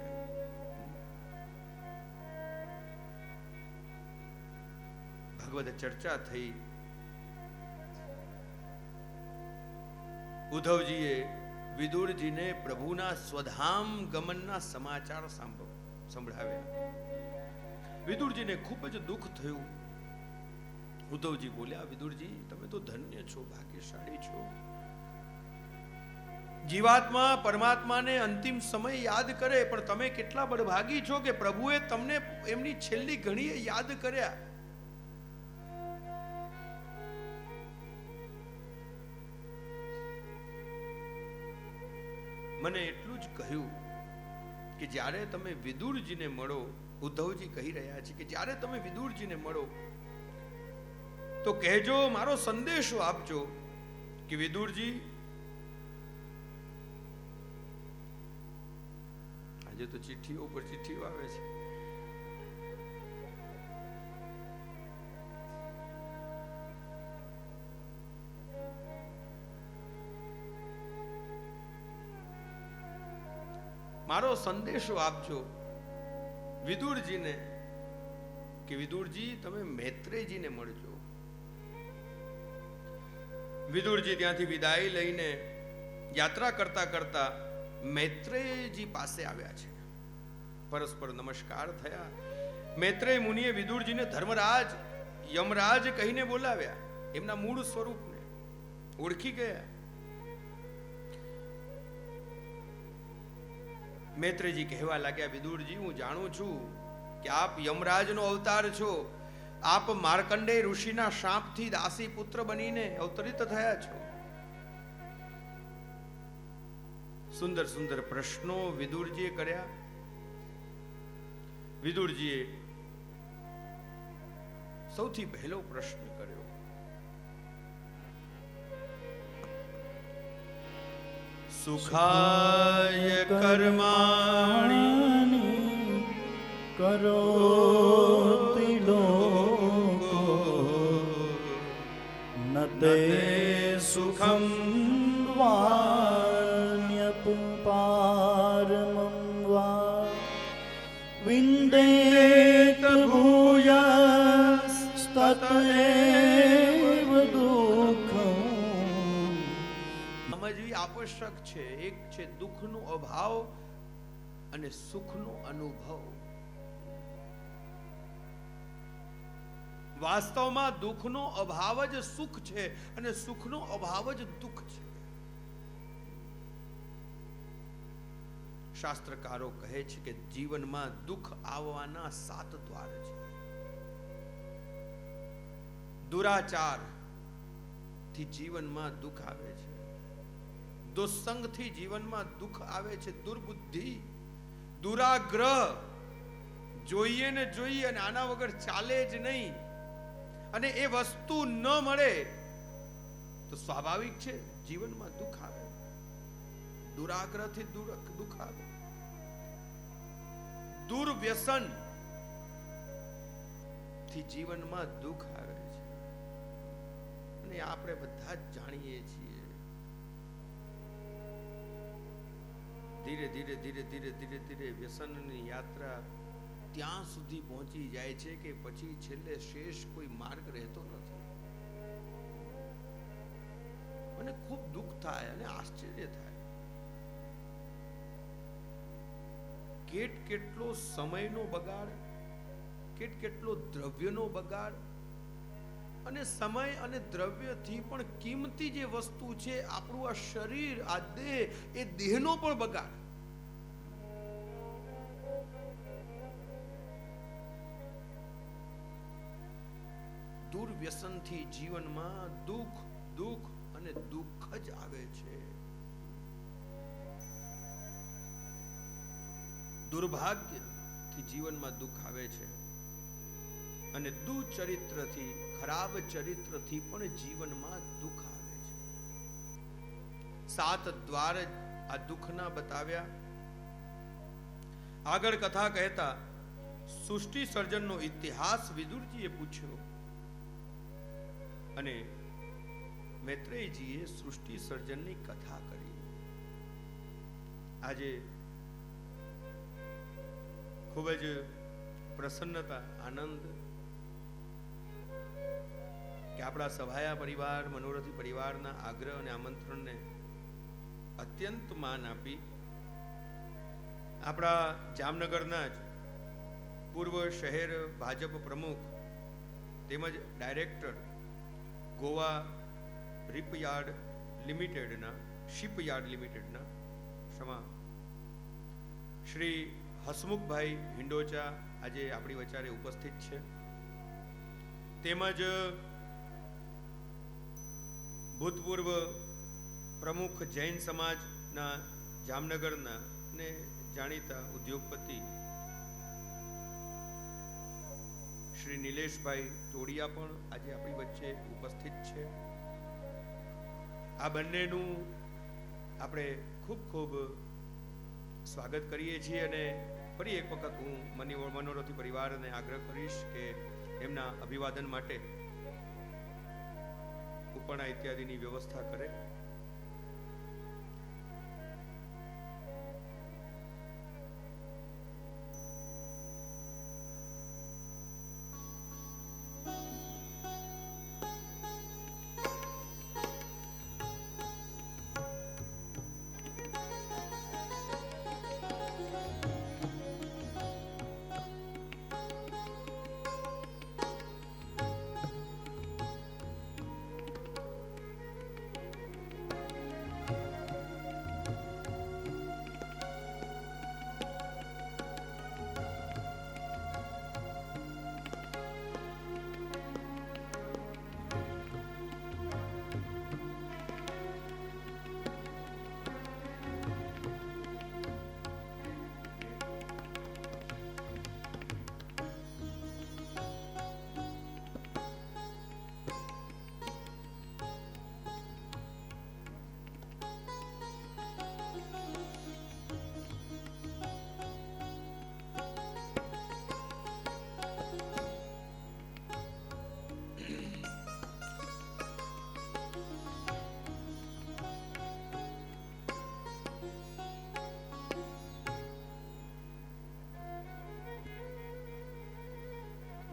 ભગવદ ચર્ચા થઈ. ઉદ્ધવજીએ વિદુરજીને પ્રભુના સ્વધામ ગમનના સમાચાર સંભળાવ્યા. વિદુરજીને ખૂબ જ દુઃખ થયું. ઉદ્ધવજી બોલ્યા, વિદુરજી તમે તો ધન્ય છો, ભાગ્યશાળી છો. જીવાત્મા પરમાત્માને અંતિમ સમય યાદ કરે, પણ તમે કેટલા બળભાગી છો કે પ્રભુએ તમને એમની છેલ્લી ઘડીએ યાદ કર્યા. મને એટલું જ કહ્યું કે જ્યારે તમે વિદુરજીને મળો, ઉદ્ધવજી કહી રહ્યા છે કે જ્યારે તમે વિદુરજીને મળો તો કહેજો, મારો સંદેશો આપજો કે વિદુરજી, આજે તો ચિઠ્ઠીઓ ઉપર ચિઠ્ઠીઓ આવે છે. મારો સંદેશો આપજો વિદુરજીને કે વિદુરજી તમે મૈત્રેયજીને મળજો. વિદુરજી ત્યાંથી વિદાય લઈને યાત્રા કરતા કરતા મૈત્રેયજી પાસે આવ્યા છે. પરસ્પર નમસ્કાર થયા. મૈત્રેય મુનિએ વિદુરજીને ધર્મરાજ, યમરાજ કહીને બોલાવ્યા. એમના મૂળ સ્વરૂપને ઓળખી ગયા. મૈત્રેયજી કહેવા લાગ્યા, વિદુરજી હું જાણું છું કે આપ યમરાજનો અવતાર છો. આપ માર્કંડેય ઋષિના શાપથી દાસી પુત્ર બનીને અવતરિત થયા છો. સુંદર સુંદર પ્રશ્નો વિદુરજીએ કર્યા. વિદુરજીએ સૌથી પહેલો પ્રશ્ન કર્યો, સુખાય કર્માણિ કરોતિ લોકો ન તે સુખમ વાન્યપારમં વા વિંદેત ભૂયસ્તતએવ દુઃખં. સમજવી આવશ્યક છે. એક છે દુઃખનો અભાવ અને સુખનો અનુભવ. વાસ્તવમાં દુઃખનો અભાવ જ સુખ છે અને સુખનો અભાવ જ દુઃખ છે. શાસ્ત્રકારો કહે છે કે જીવનમાં દુઃખ આવવાના 7 દ્વાર છે. દુરાચાર થી જીવનમાં દુઃખ આવે છે. દુસ્સંગથી જીવનમાં દુઃખ આવે છે. દુર્બુદ્ધિ, દુરાગ્રહ, જોઈએ ને જોઈએ અને આના વગર ચાલે જ નહીં, અને એ વસ્તુ ન મળે તો સ્વાભાવિક છે જીવનમાં દુઃખ આવે. દુરાગ્રહથી દુઃખ આવે. દુર્વ્યસન થી જીવનમાં દુઃખ આવે છે. અને આપણે બધા જ જાણીએ છીએ. ધીરે ધીરે ધીરે ધીરે ધીરે ધીરે વ્યસનની યાત્રા ત્યાં સુધી પહોંચી જાય છે કે પછી છેલ્લે શેષ કોઈ માર્ગ રહેતો નથી. મને ખૂબ દુઃખ થાય અને આશ્ચર્ય થાય. કેટલો સમયનો બગાડ, કેટલો દ્રવ્યનો બગાડ અને સમય અને દ્રવ્યથી પણ કિંમતી જે વસ્તુ છે આપણું આ શરીર, આ દેહ, એ દેહનો પણ બગાડ. દુર્વ્યસનથી જીવનમાં દુઃખ, દુઃખ અને દુઃખ જ આવે છે. દુર્ભાગ્યથી જીવનમાં દુઃખ આવે છે અને દુચરિત્રથી, ખરાબ ચરિત્રથી પણ જીવનમાં દુઃખ આવે છે. 7 દ્વાર આ દુઃખના બતાવ્યા. આગળ કથા કહેતા સૃષ્ટિ સર્જનનો ઇતિહાસ વિદુરજીએ પૂછ્યો અને મૈત્રેયજીએ સૃષ્ટિ સર્જનની કથા કરી. આજે ખૂબ જ પ્રસન્નતા, આનંદ કે આપણા સભાયા પરિવાર, મનોરથી પરિવારના આગ્રહ અને આમંત્રણને અત્યંત માન આપી આપણા જામનગરના જ પૂર્વ શહેર ભાજપ પ્રમુખ તેમજ ડાયરેક્ટર ગોવા શિપયાર્ડ લિમિટેડના શ્રી હસમુખભાઈ હિંડોચા આજે આપણી વચ્ચે ઉપસ્થિત છે. તેમજ ભૂતપૂર્વ પ્રમુખ જૈન સમાજના જામનગરના ને જાણીતા ઉદ્યોગપતિ શ્રી નિલેશભાઈ ટોડિયા પણ આજે આપણી વચ્ચે ઉપસ્થિત છે. આ બંનેનું આપણે ખૂબ ખૂબ સ્વાગત કરીએ છીએ અને ફરી એક વખત હું મનોરથી પરિવારને આગ્રહ કરીશ કે એમના અભિવાદન માટે ઉપરણા ઇત્યાદિની વ્યવસ્થા કરે.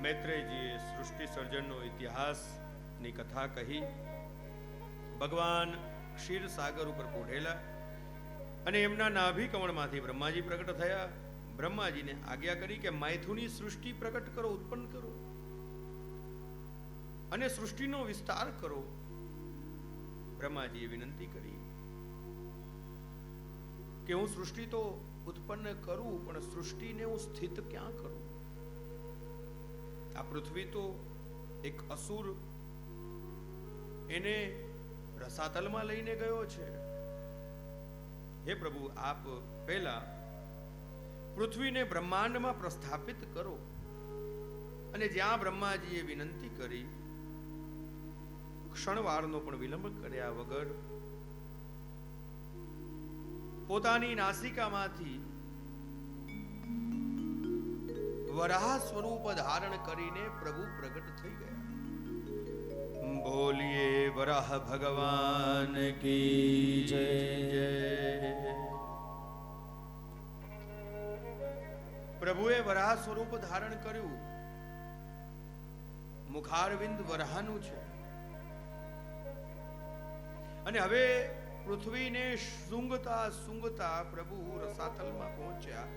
મૈત્રેયજીએ સૃષ્ટિ સર્જનનો ઇતિહાસની કથા કહી. ભગવાન ક્ષીરસાગર ઉપર પોઢેલા અને એમના નાભી કમળમાંથી બ્રહ્માજી પ્રગટ થયા. બ્રહ્માજીને આજ્ઞા કરી કે મૈથુની સૃષ્ટિ પ્રકટ કરો, ઉત્પન્ન કરો અને સૃષ્ટિનો વિસ્તાર કરો. બ્રહ્માજીએ વિનંતી કરી કે હું સૃષ્ટિ તો ઉત્પન્ન કરું, પણ સૃષ્ટિને હું સ્થિત ક્યાં કરું? આ પૃથ્વી તો એક અસુર એને રસાતલમાં લઈને ગયો છે. હે પ્રભુ, આપ પહેલા પૃથ્વીને બ્રહ્માંડમાં પ્રસ્થાપિત કરો. અને જ્યાં બ્રહ્માજીએ વિનંતી કરી, ક્ષણવારનો પણ વિલંબ કર્યા વગર પોતાની નાસિકામાંથી વરાહ સ્વરૂપ ધારણ કરીને પ્રભુ પ્રગટ થઈ ગયા. બોલીએ વરાહ ભગવાન કી જય. પ્રભુએ વરાહ સ્વરૂપ ધારણ કર્યું. મુખારવિંદ વરાહનું છે અને હવે પૃથ્વીને સૂંઘતા સૂંઘતા પ્રભુ રસાતલમાં પહોંચ્યા.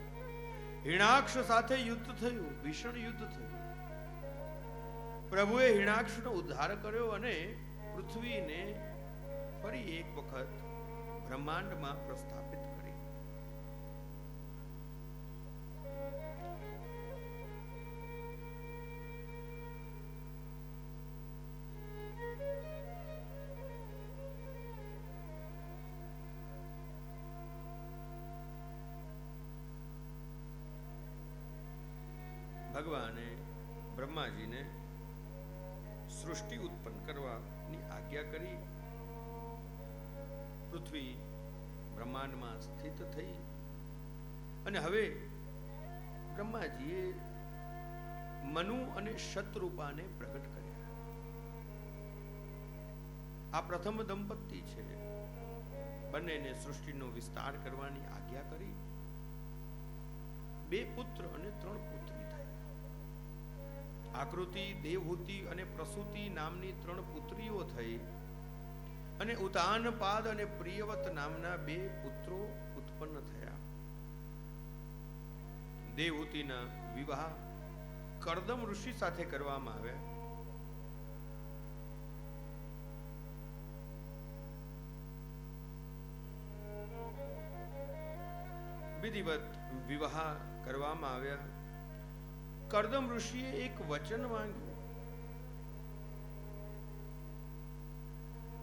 હિરણાક્ષ સાથે યુદ્ધ થયું, ભીષણ યુદ્ધ થયું. પ્રભુએ હિરણાક્ષનો ઉદ્ધાર કર્યો અને પૃથ્વીને ફરી એક વખત બ્રહ્માંડમાં પ્રસ્થાપિત કરી. ભગવાને બ્રહ્માજીને સૃષ્ટિ ઉત્પન્ન કરવાની આજ્ઞા કરી. પૃથ્વી બ્રહ્માંડમાં સ્થિત થઈ અને હવે બ્રહ્માજીએ મનુ અને શતરૂપાને પ્રગટ કર્યા. આ પ્રથમ દંપતી છે. બંનેને સૃષ્ટિનો વિસ્તાર કરવાની આજ્ઞા કરી. 2 પુત્ર અને 3 પુત્રી થયા. આકૃતિ, દેવહૂતિ અને પ્રસૂતિ નામની 3 પુત્રીઓ થઈ અને ઉતાનપાદ અને પ્રિયવત નામના 2 પુત્રો ઉત્પન્ન થયા. દેવહૂતિના વિવાહ કરદમ ઋષિ સાથે કરવામાં આવ્યા. વિધિવત વિવાહ કરવામાં આવ્યા. કરદમ ઋષિએ એક વચન માંગ્યું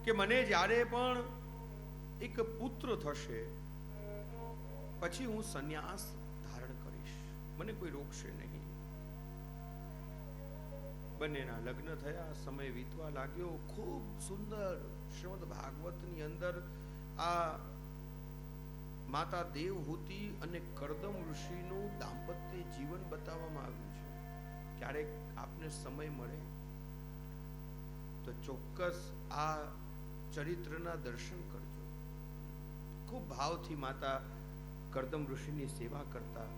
કે મને જ્યારે પણ એક પુત્ર થશે પછી હું સંન્યાસ ધારણ કરીશ, મને કોઈ રોકશે નહીં. બંનેના લગ્ન થયા. સમય વીતવા લાગ્યો. ખૂબ સુંદર શ્રીમદ ભાગવતની અંદર આ માતા દેવહૂતિ અને કરદમ ઋષિનું દાંપત્ય જીવન બતાવવામાં આવ્યું છે. ક્યારેક આપને સમય મળે તો ચોક્કસ આ ચરિત્રના દર્શન કરજો. ખૂબ ભાવથી માતા કરદમ ઋષિની સેવા કરતા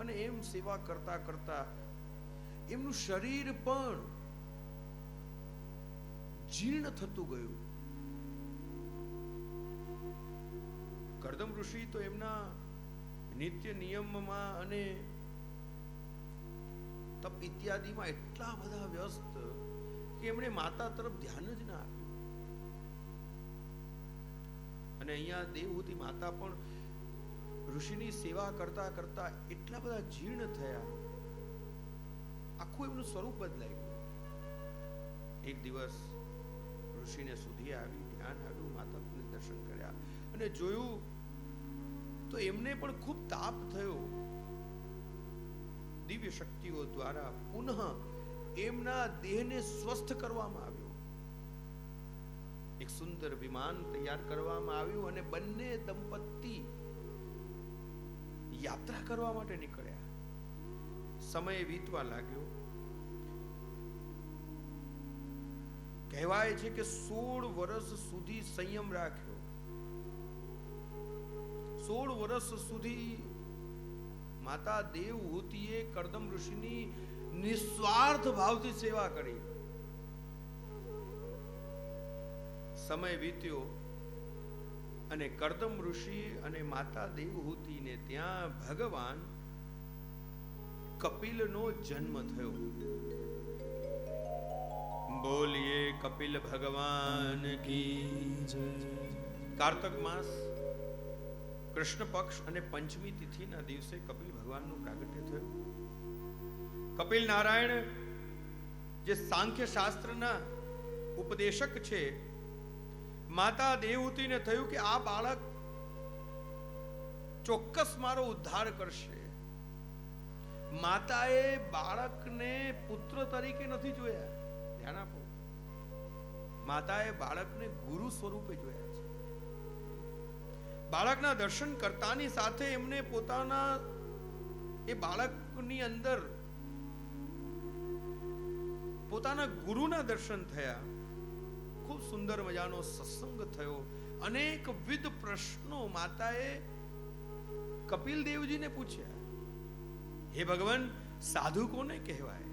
અને એમ સેવા કરતા કરતા એમનું શરીર પણ જીર્ણ થતું ગયું. કરદમ ઋષિ તો એમના નિત્ય નિયમમાં અને તપ ઇત્યાદિમાં એટલા બધા વ્યસ્ત કે એમણે માતા તરફ ધ્યાન જ ના આપ્યું. અને અહીંયા દેવહૂતિ માતા પણ ઋષિની સેવા કરતા કરતા એટલા બધા જીર્ણ થયા, આખું એમનું સ્વરૂપ બદલાઈ ગયું. એક દિવસ ઋષિને સુધી આવી, ધ્યાન આવ્યું, માતાને દર્શન કર્યા અને જોયું તો એમને પણ ખૂબ તાપ થયો. દિવ્ય શક્તિઓ દ્વારા પુનઃ એમના દેહને સ્વસ્થ કરવામાં આવ્યો. એક સુંદર વિમાન તૈયાર કરવામાં આવ્યું અને બંને દંપતી યાત્રા કરવા માટે નીકળ્યા. સમય વીતવા લાગ્યો. કહેવાય છે કે 16 વર્ષ સુધી સંયમ રાખ્યો. 16 વર્ષ સુધી માતા દેવહૂતિએ કરદમ ઋષિની નિસ્વાર્થ ભાવથી સેવા કરી. સમય વીત્યો અને કરદમ ઋષિ અને માતા દેવહૂતિને ત્યાં ભગવાન કપિલનો જન્મ થયો. બોલીએ કપિલ ભગવાન કી જય. કાર્તક માસ કૃષ્ણ પક્ષ અને પંચમી તિથિના દિવસે કપિલ ભગવાનનું પ્રાગટ્ય થયું. કપિલ નારાયણ જે સાંખ્ય શાસ્ત્રના ઉપદેશક છે, માતા દેવહૂતિને થયું કે આ બાળક ચોક્કસ મારો ઉદ્ધાર કરશે. માતાએ બાળકને પુત્ર તરીકે નથી જોયા, ધ્યાન આપો. માતાએ બાળકને ગુરુ સ્વરૂપે જોયા છે. બાળકના દર્શન કરતાની સાથે એમને પોતાના એ બાળકની અંદર પોતાના ગુરુના દર્શન થયા. ખૂબ સુંદર મજાનો સત્સંગ થયો. અનેકવિધ પ્રશ્નો માતાએ કપિલ દેવજીને પૂછ્યા. હે ભગવાન, સાધુ કોને કહેવાય?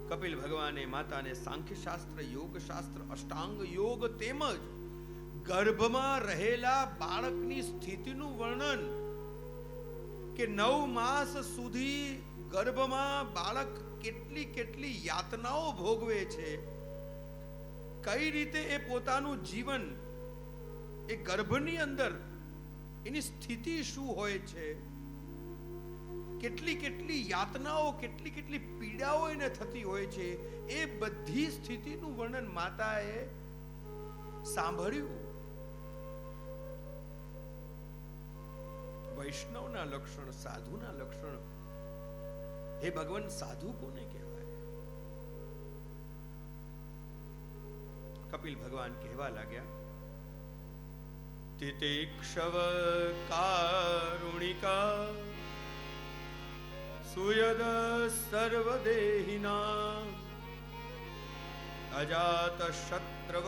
કપિલ ભગવાને માતાને સાંખ્ય શાસ્ત્ર, યોગ શાસ્ત્ર, અષ્ટાંગ યોગ તેમજ ગર્ભમાં રહેલા બાળકની સ્થિતિનું વર્ણન કે 9 માસ સુધી ગર્ભમાં બાળક કેટલી કેટલી યાતનાઓ ભોગવે છે, કઈ રીતે એ પોતાનું જીવન એ ગર્ભની અંદર એની સ્થિતિ શું હોય છે, કેટલી કેટલી યાતનાઓ, કેટલી કેટલી પીડાઓ એને થતી હોય છે, એ બધી સ્થિતિનું વર્ણન માતાએ સાંભળ્યું. વૈષ્ણવના લક્ષણ, સાધુના લક્ષણ. હે ભગવાન, સાધુ કોને કહેવાય? કપિલ ભગવાન કહેવા લાગ્યા, તિતિક્ષવ કારુણિકા સુયદ સર્વદેહિના અજાત શત્રવ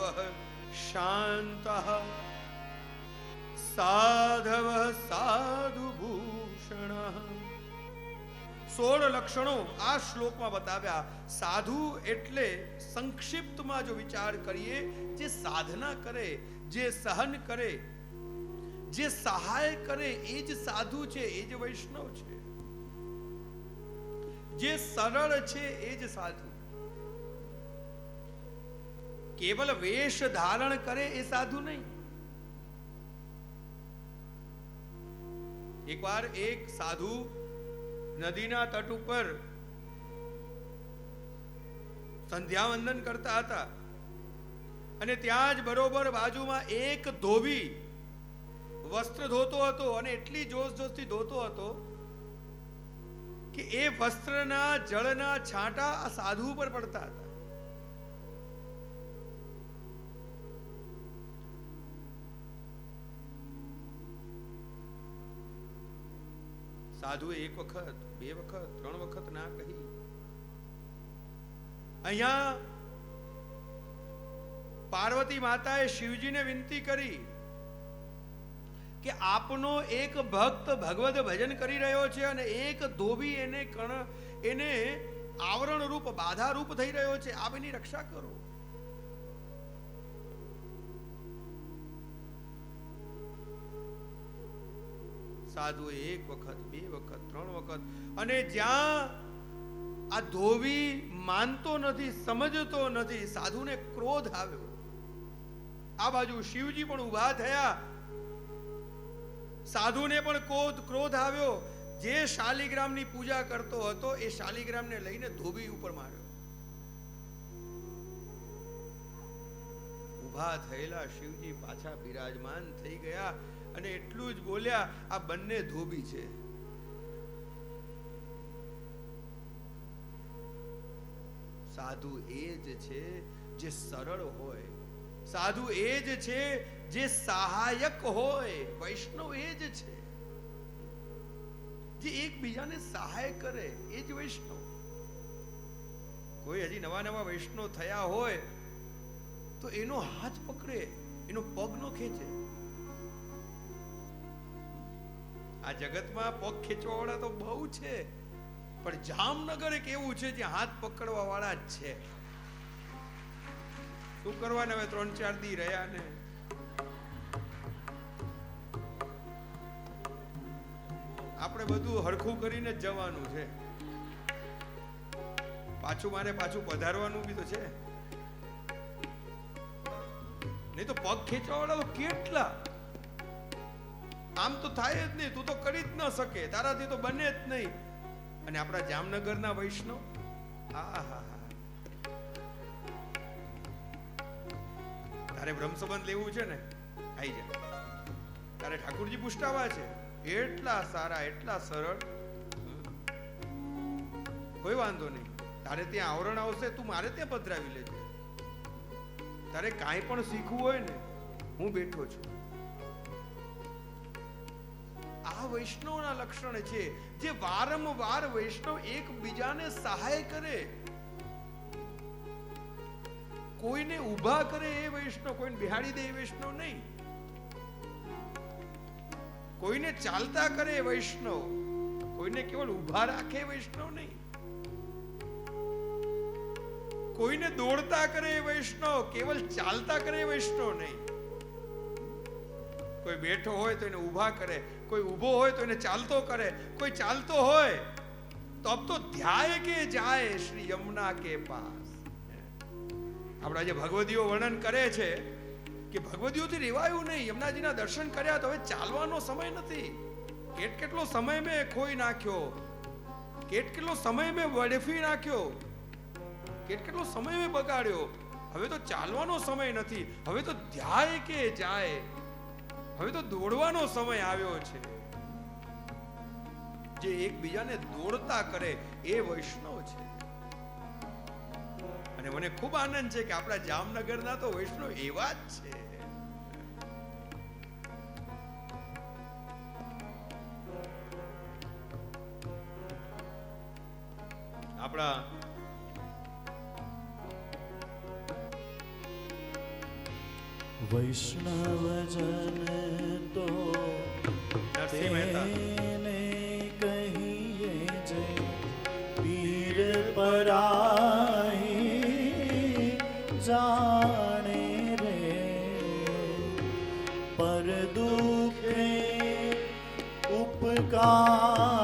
શાંતઃ સાધવ સાધુ ભૂષણ. 16 લક્ષણો આ શ્લોકમાં બતાવ્યા. સાધુ એટલે સંક્ષિપ્તમાં જો વિચાર કરીએ, જે સાધના કરે, જે સહન કરે, જે સહાય કરે, એ જ સાધુ છે, એ જ વૈષ્ણવ છે. જે સરળ છે એ જ સાધુ. કેવલ વેશ ધારણ કરે એ સાધુ નહીં. એકવાર એક સાધુ નદીના તટ ઉપર સંધ્યાવંદન કરતા હતા અને ત્યાં જ બરોબર બાજુમાં એક ધોબી વસ્ત્ર ધોતો હતો અને એટલી જોશથી ધોતો હતો કે એ વસ્ત્રના જળના છાંટા આ સાધુ ઉપર પડતા હતા. સાધુએ એક વખત, બે વખત, 3 વખત ના કહી. અહીંયા પાર્વતી માતાએ શિવજીને વિનંતી કરી કે આપનો એક ભક્ત ભગવદ ભજન કરી રહ્યો છે અને એક ધોબી એને આવરણ રૂપ, બાધા રૂપ થઈ રહ્યો છે, આપ એની રક્ષા કરો. સાધુએ એક વખત, બે વખત, 3 વખત, અને જ્યાં આ ધોબી માનતો નથી, સમજતો નથી, સાધુને ક્રોધ આવ્યો. આ બાજુ શિવજી પણ ઊભા થયા, સાધુને પણ ક્રોધ આવ્યો. જે શાલિગ્રામની પૂજા કરતો હતો એ શાલિગ્રામને લઈને ધોબી ઉપર માર્યો. ઊભા થયેલા શિવજી પાછા બિરાજમાન થઈ ગયા અને એટલું જ બોલ્યા, આ બંને ધોબી છે. સાધુ એ જ છે જે સરળ હોય, સાધુ એ જ છે જે સહાયક હોય, વૈષ્ણવ એ જ છે જે એકબીજાને સહાય કરે, એ જ વૈષ્ણવ. કોઈ હજી નવા નવા વૈષ્ણવ થયા હોય તો એનો હાથ પકડે, એનો પગ નો ખેંચે. આ જગતમાં પગ ખેંચવા વાળા તો બહુ છે, પણ જામનગર એક એવું છે જે હાથ પકડવા વાળા જ છે. શું કરવાના, હવે 3-4 દી રહ્યા ને. આપણે બધું હરખું કરીને જ જવાનું છે. પાછું પધારવાનું બી તો છે. નહીં તો પગ ખેંચવા વાળા તો કેટલા. આમ તો થાય જ નહીં, તું તો કરી જ ન શકે, તારાથી તો બને જ નહીં. અને આપણા જામનગરના વૈષ્ણવ, તારે બ્રહ્મ સંબંધ લેવું છે ને, આવી જા. તારે ઠાકુરજી પુષ્ટાવા છે, એટલા સારા, એટલા સરળ, કોઈ વાંધો નહીં. તારે ત્યાં આવરણ આવશે, તું મારે ત્યાં પધરાવી લેજે. તારે કાંઈ પણ શીખવું હોય ને, હું બેઠો છું. આ વૈષ્ણવના લક્ષણ છે જે વારંવાર વૈષ્ણવ એકબીજાને સહાય કરે, કોઈને ઊભા કરે એ વૈષ્ણવ, કોઈને બિહાડી દે એ વૈષ્ણવ નહીં. કોઈને ચાલતા કરે એ વૈષ્ણવ, કોઈને કેવળ ઊભા રાખે વૈષ્ણવ નહીં. કોઈને દોડતા કરે એ વૈષ્ણવ, કેવલ ચાલતા કરે એ વૈષ્ણવ નહીં. કોઈ બેઠો હોય તો એને ઊભા કરે, કોઈ ઊભો હોય તો એને ચાલતો કરે, કોઈ ચાલતો હોય તો અબ તો ધ્યાય કે જાય શ્રી યમુના કે પાસ. આપણા જે ભગવદીઓ વર્ણન કરે છે કે ભગવદીઓથી રેવાયું નહીં, યમુનાજીના દર્શન કર્યા તો હવે ચાલવાનો સમય નથી. કેટલો સમય મેં ખોઈ નાખ્યો, કેટલો સમય મેં વેડફી નાખ્યો, કેટલો સમય મેં બગાડ્યો. હવે તો ચાલવાનો સમય નથી, હવે તો ધ્યાય કે જાય, હવે તો દોડવાનો સમય આવ્યો છે. જે એકબીજાને દોડતા કરે એ વૈષ્ણવ છે. અને મને ખૂબ આનંદ છે કે આપણા જામનગરના તો વૈષ્ણવ એવા જ છે. આપણા વૈષ્ણવજન તો નરસિંહ મહેતા તેને કહીએ જે પીર પરાઈ જાણે રે, પર દુખે ઉપકાર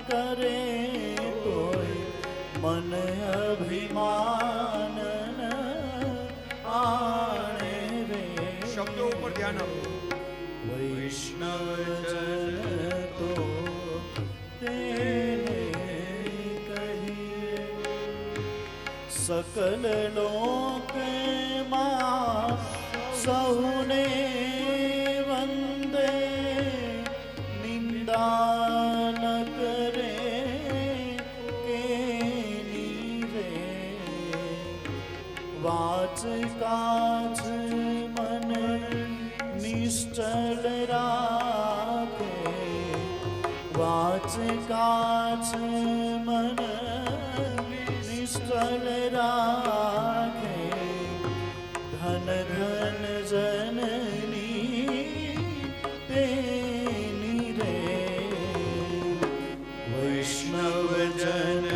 કરે તોય મન અભિમાન આણે રે. શબ્દો ઉપર ધ્યાન આપો. વૈષ્ણવજન તો તેને કહીએ સકલ લોકમાં સૌને વંદે, નિંદા ન કરે કેની રે, વાચ કાચ મન નિશ્ચલ રાખે, વાચ કાચ મન નિશ્ચલ રાખે, ધન ધન જનની તેની રે. વૈષ્ણવજન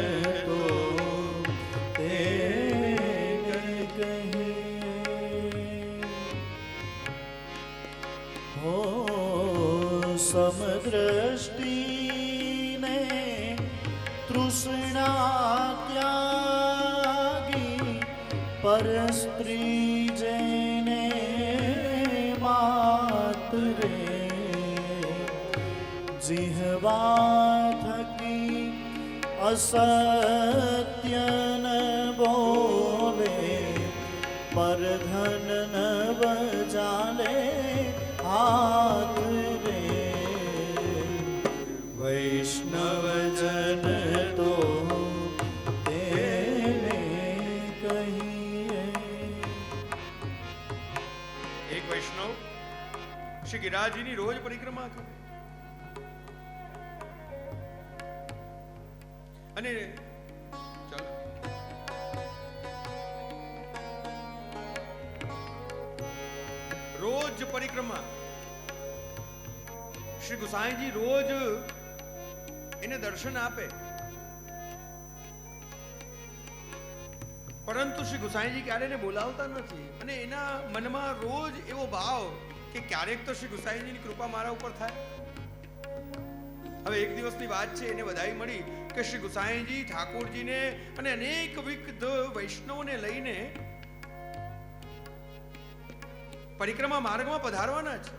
તો તેને કહીએ હો સમદ્રષ્ટિને તૃષ્ણા ત્યાગી, પરસ્ત્રી જેને માત રે, જીહવા થકી અસત્ય ન બોલે, પરધન ન બજાલે હાથ રે. વૈષ્ણવજન તો તેને કહીએ. એક વૈષ્ણવ શ્રી ગિરિરાજજીની રોજ પરિક્રમા કરે અને ચાલો રોજ પરિક્રમા. શ્રી ગુસાઈજી રોજ એને દર્શન આપે, પરંતુ શ્રી ગુસાઈજી ક્યારે એને બોલાવતા નથી. અને એના મનમાં રોજ એવો ભાવ કે ક્યારેક તો શ્રી ગુસાઈજીની કૃપા મારા ઉપર થાય. હવે એક દિવસની વાત છે, એને બધાઈ મળી કે શ્રી ગુસાઈજી ઠાકોરજીને અને અનેક વિવિધ વૈષ્ણવોને લઈને પરિક્રમા માર્ગમાં પધારવાના છે.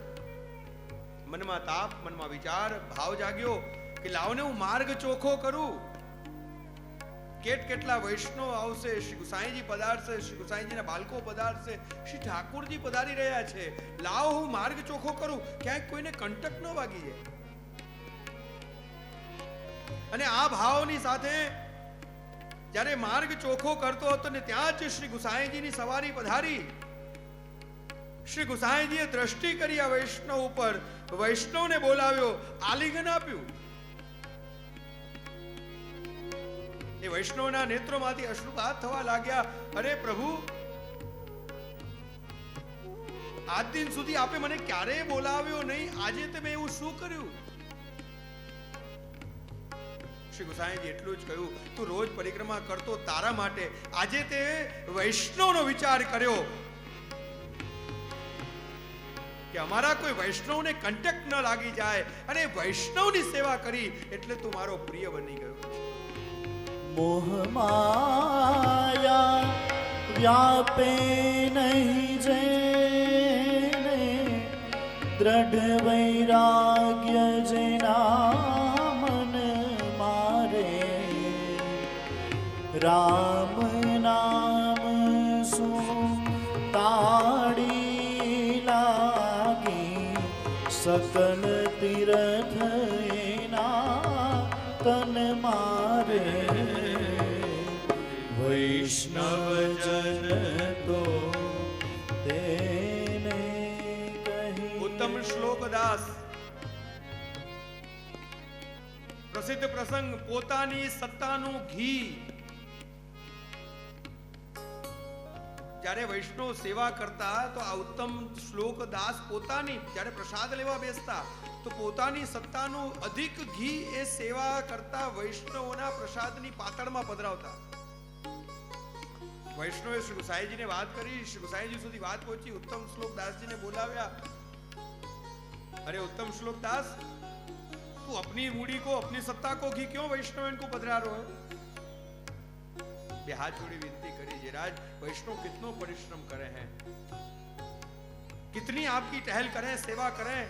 મનમાં તાપ, મનમાં વિચાર, ભાવ જાગ્યો કે લાવને હું માર્ગ ચોખ્ખો કરું. કેટલા વૈષ્ણવ આવશે, શ્રી ગુસાઈજી પધારશે, શ્રી ગુસાઈજીના બાળકો પધારશે, શ્રી ઠાકોરજી પધારી રહ્યા છે. લાવ હું માર્ગ ચોખ્ખો કરું, ક્યાંક કોઈને કંટક ન વાગી જાય. અને આ ભાવની સાથે જ્યારે માર્ગ ચોખ્ખો કરતો હતો ને ત્યાં જ શ્રી ગુસાઈજીની સવારી પધારી. શ્રી ગુસાઈજીએ દ્રષ્ટિ કરી આ વૈષ્ણવ ઉપર, વૈષ્ણવને બોલાવ્યો, આલિંગન આપ્યું. એ વૈષ્ણવના નેત્રોમાંથી અશ્રુપાત થવા લાગ્યા. અરે પ્રભુ, આજ દિન સુધી આપે મને ક્યારેય બોલાવ્યો નહીં, આજે તમે એવું શું કર્યું? શ્રી ગુસાઈજી એટલું જ કહ્યું, તું રોજ પરિક્રમા કરતો તારા માટે, આજે તે વૈષ્ણવનો વિચાર કર્યો. કે અમારા કોઈ વૈષ્ણવને કંટક ન લાગી જાય અને વૈષ્ણવની સેવા કરી એટલે તું મારો પ્રિય બની ગયો છે. મોહ માયા વ્યાપે નહીં જેને દ્રઢ વૈરાગ્ય જેના મન મારે રામ નામ સુતાડી લાગી સકલ તીર્થ એના તન મારે વૈષ્ણવજન તો તેને કહી. ઉત્તમ શ્લોક દાસ પ્રસિદ્ધ પ્રસંગ પોતાની સત્તાનું ઘી. જ્યારે વૈષ્ણવ સેવા કરતા તો આ ઉત્તમ શ્લોક દાસ પોતાની જ્યારે પ્રસાદ લેવા બેસતા તો પોતાની સત્તાનું અધિક ઘી એ સેવા કરતા વૈષ્ણવોના પ્રસાદની પાતળમાં પધરાવતા. વૈષ્ણવે શ્રી ગુસાઈજીને વાત કરી, શ્રી ગુસાઈજી સુધી વાત પહોંચી, ઉત્તમ શ્લોક દાસજીને બોલાવ્યા. अरे उत्तम श्लोक दास, तू अपनी मूड़ी को अपनी सत्ता को घी क्यों वैष्णव इनको पधरा रहे हो? हाथ जोड़ी विनती करी जयराज, वैष्णव कितनो परिश्रम करे हैं, कितनी आपकी टहल करें, सेवा करें,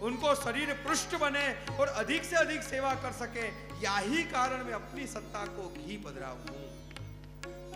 उनको शरीर पुष्ट बने और अधिक से अधिक सेवा कर सके, यही कारण मैं अपनी सत्ता को घी पधराऊं.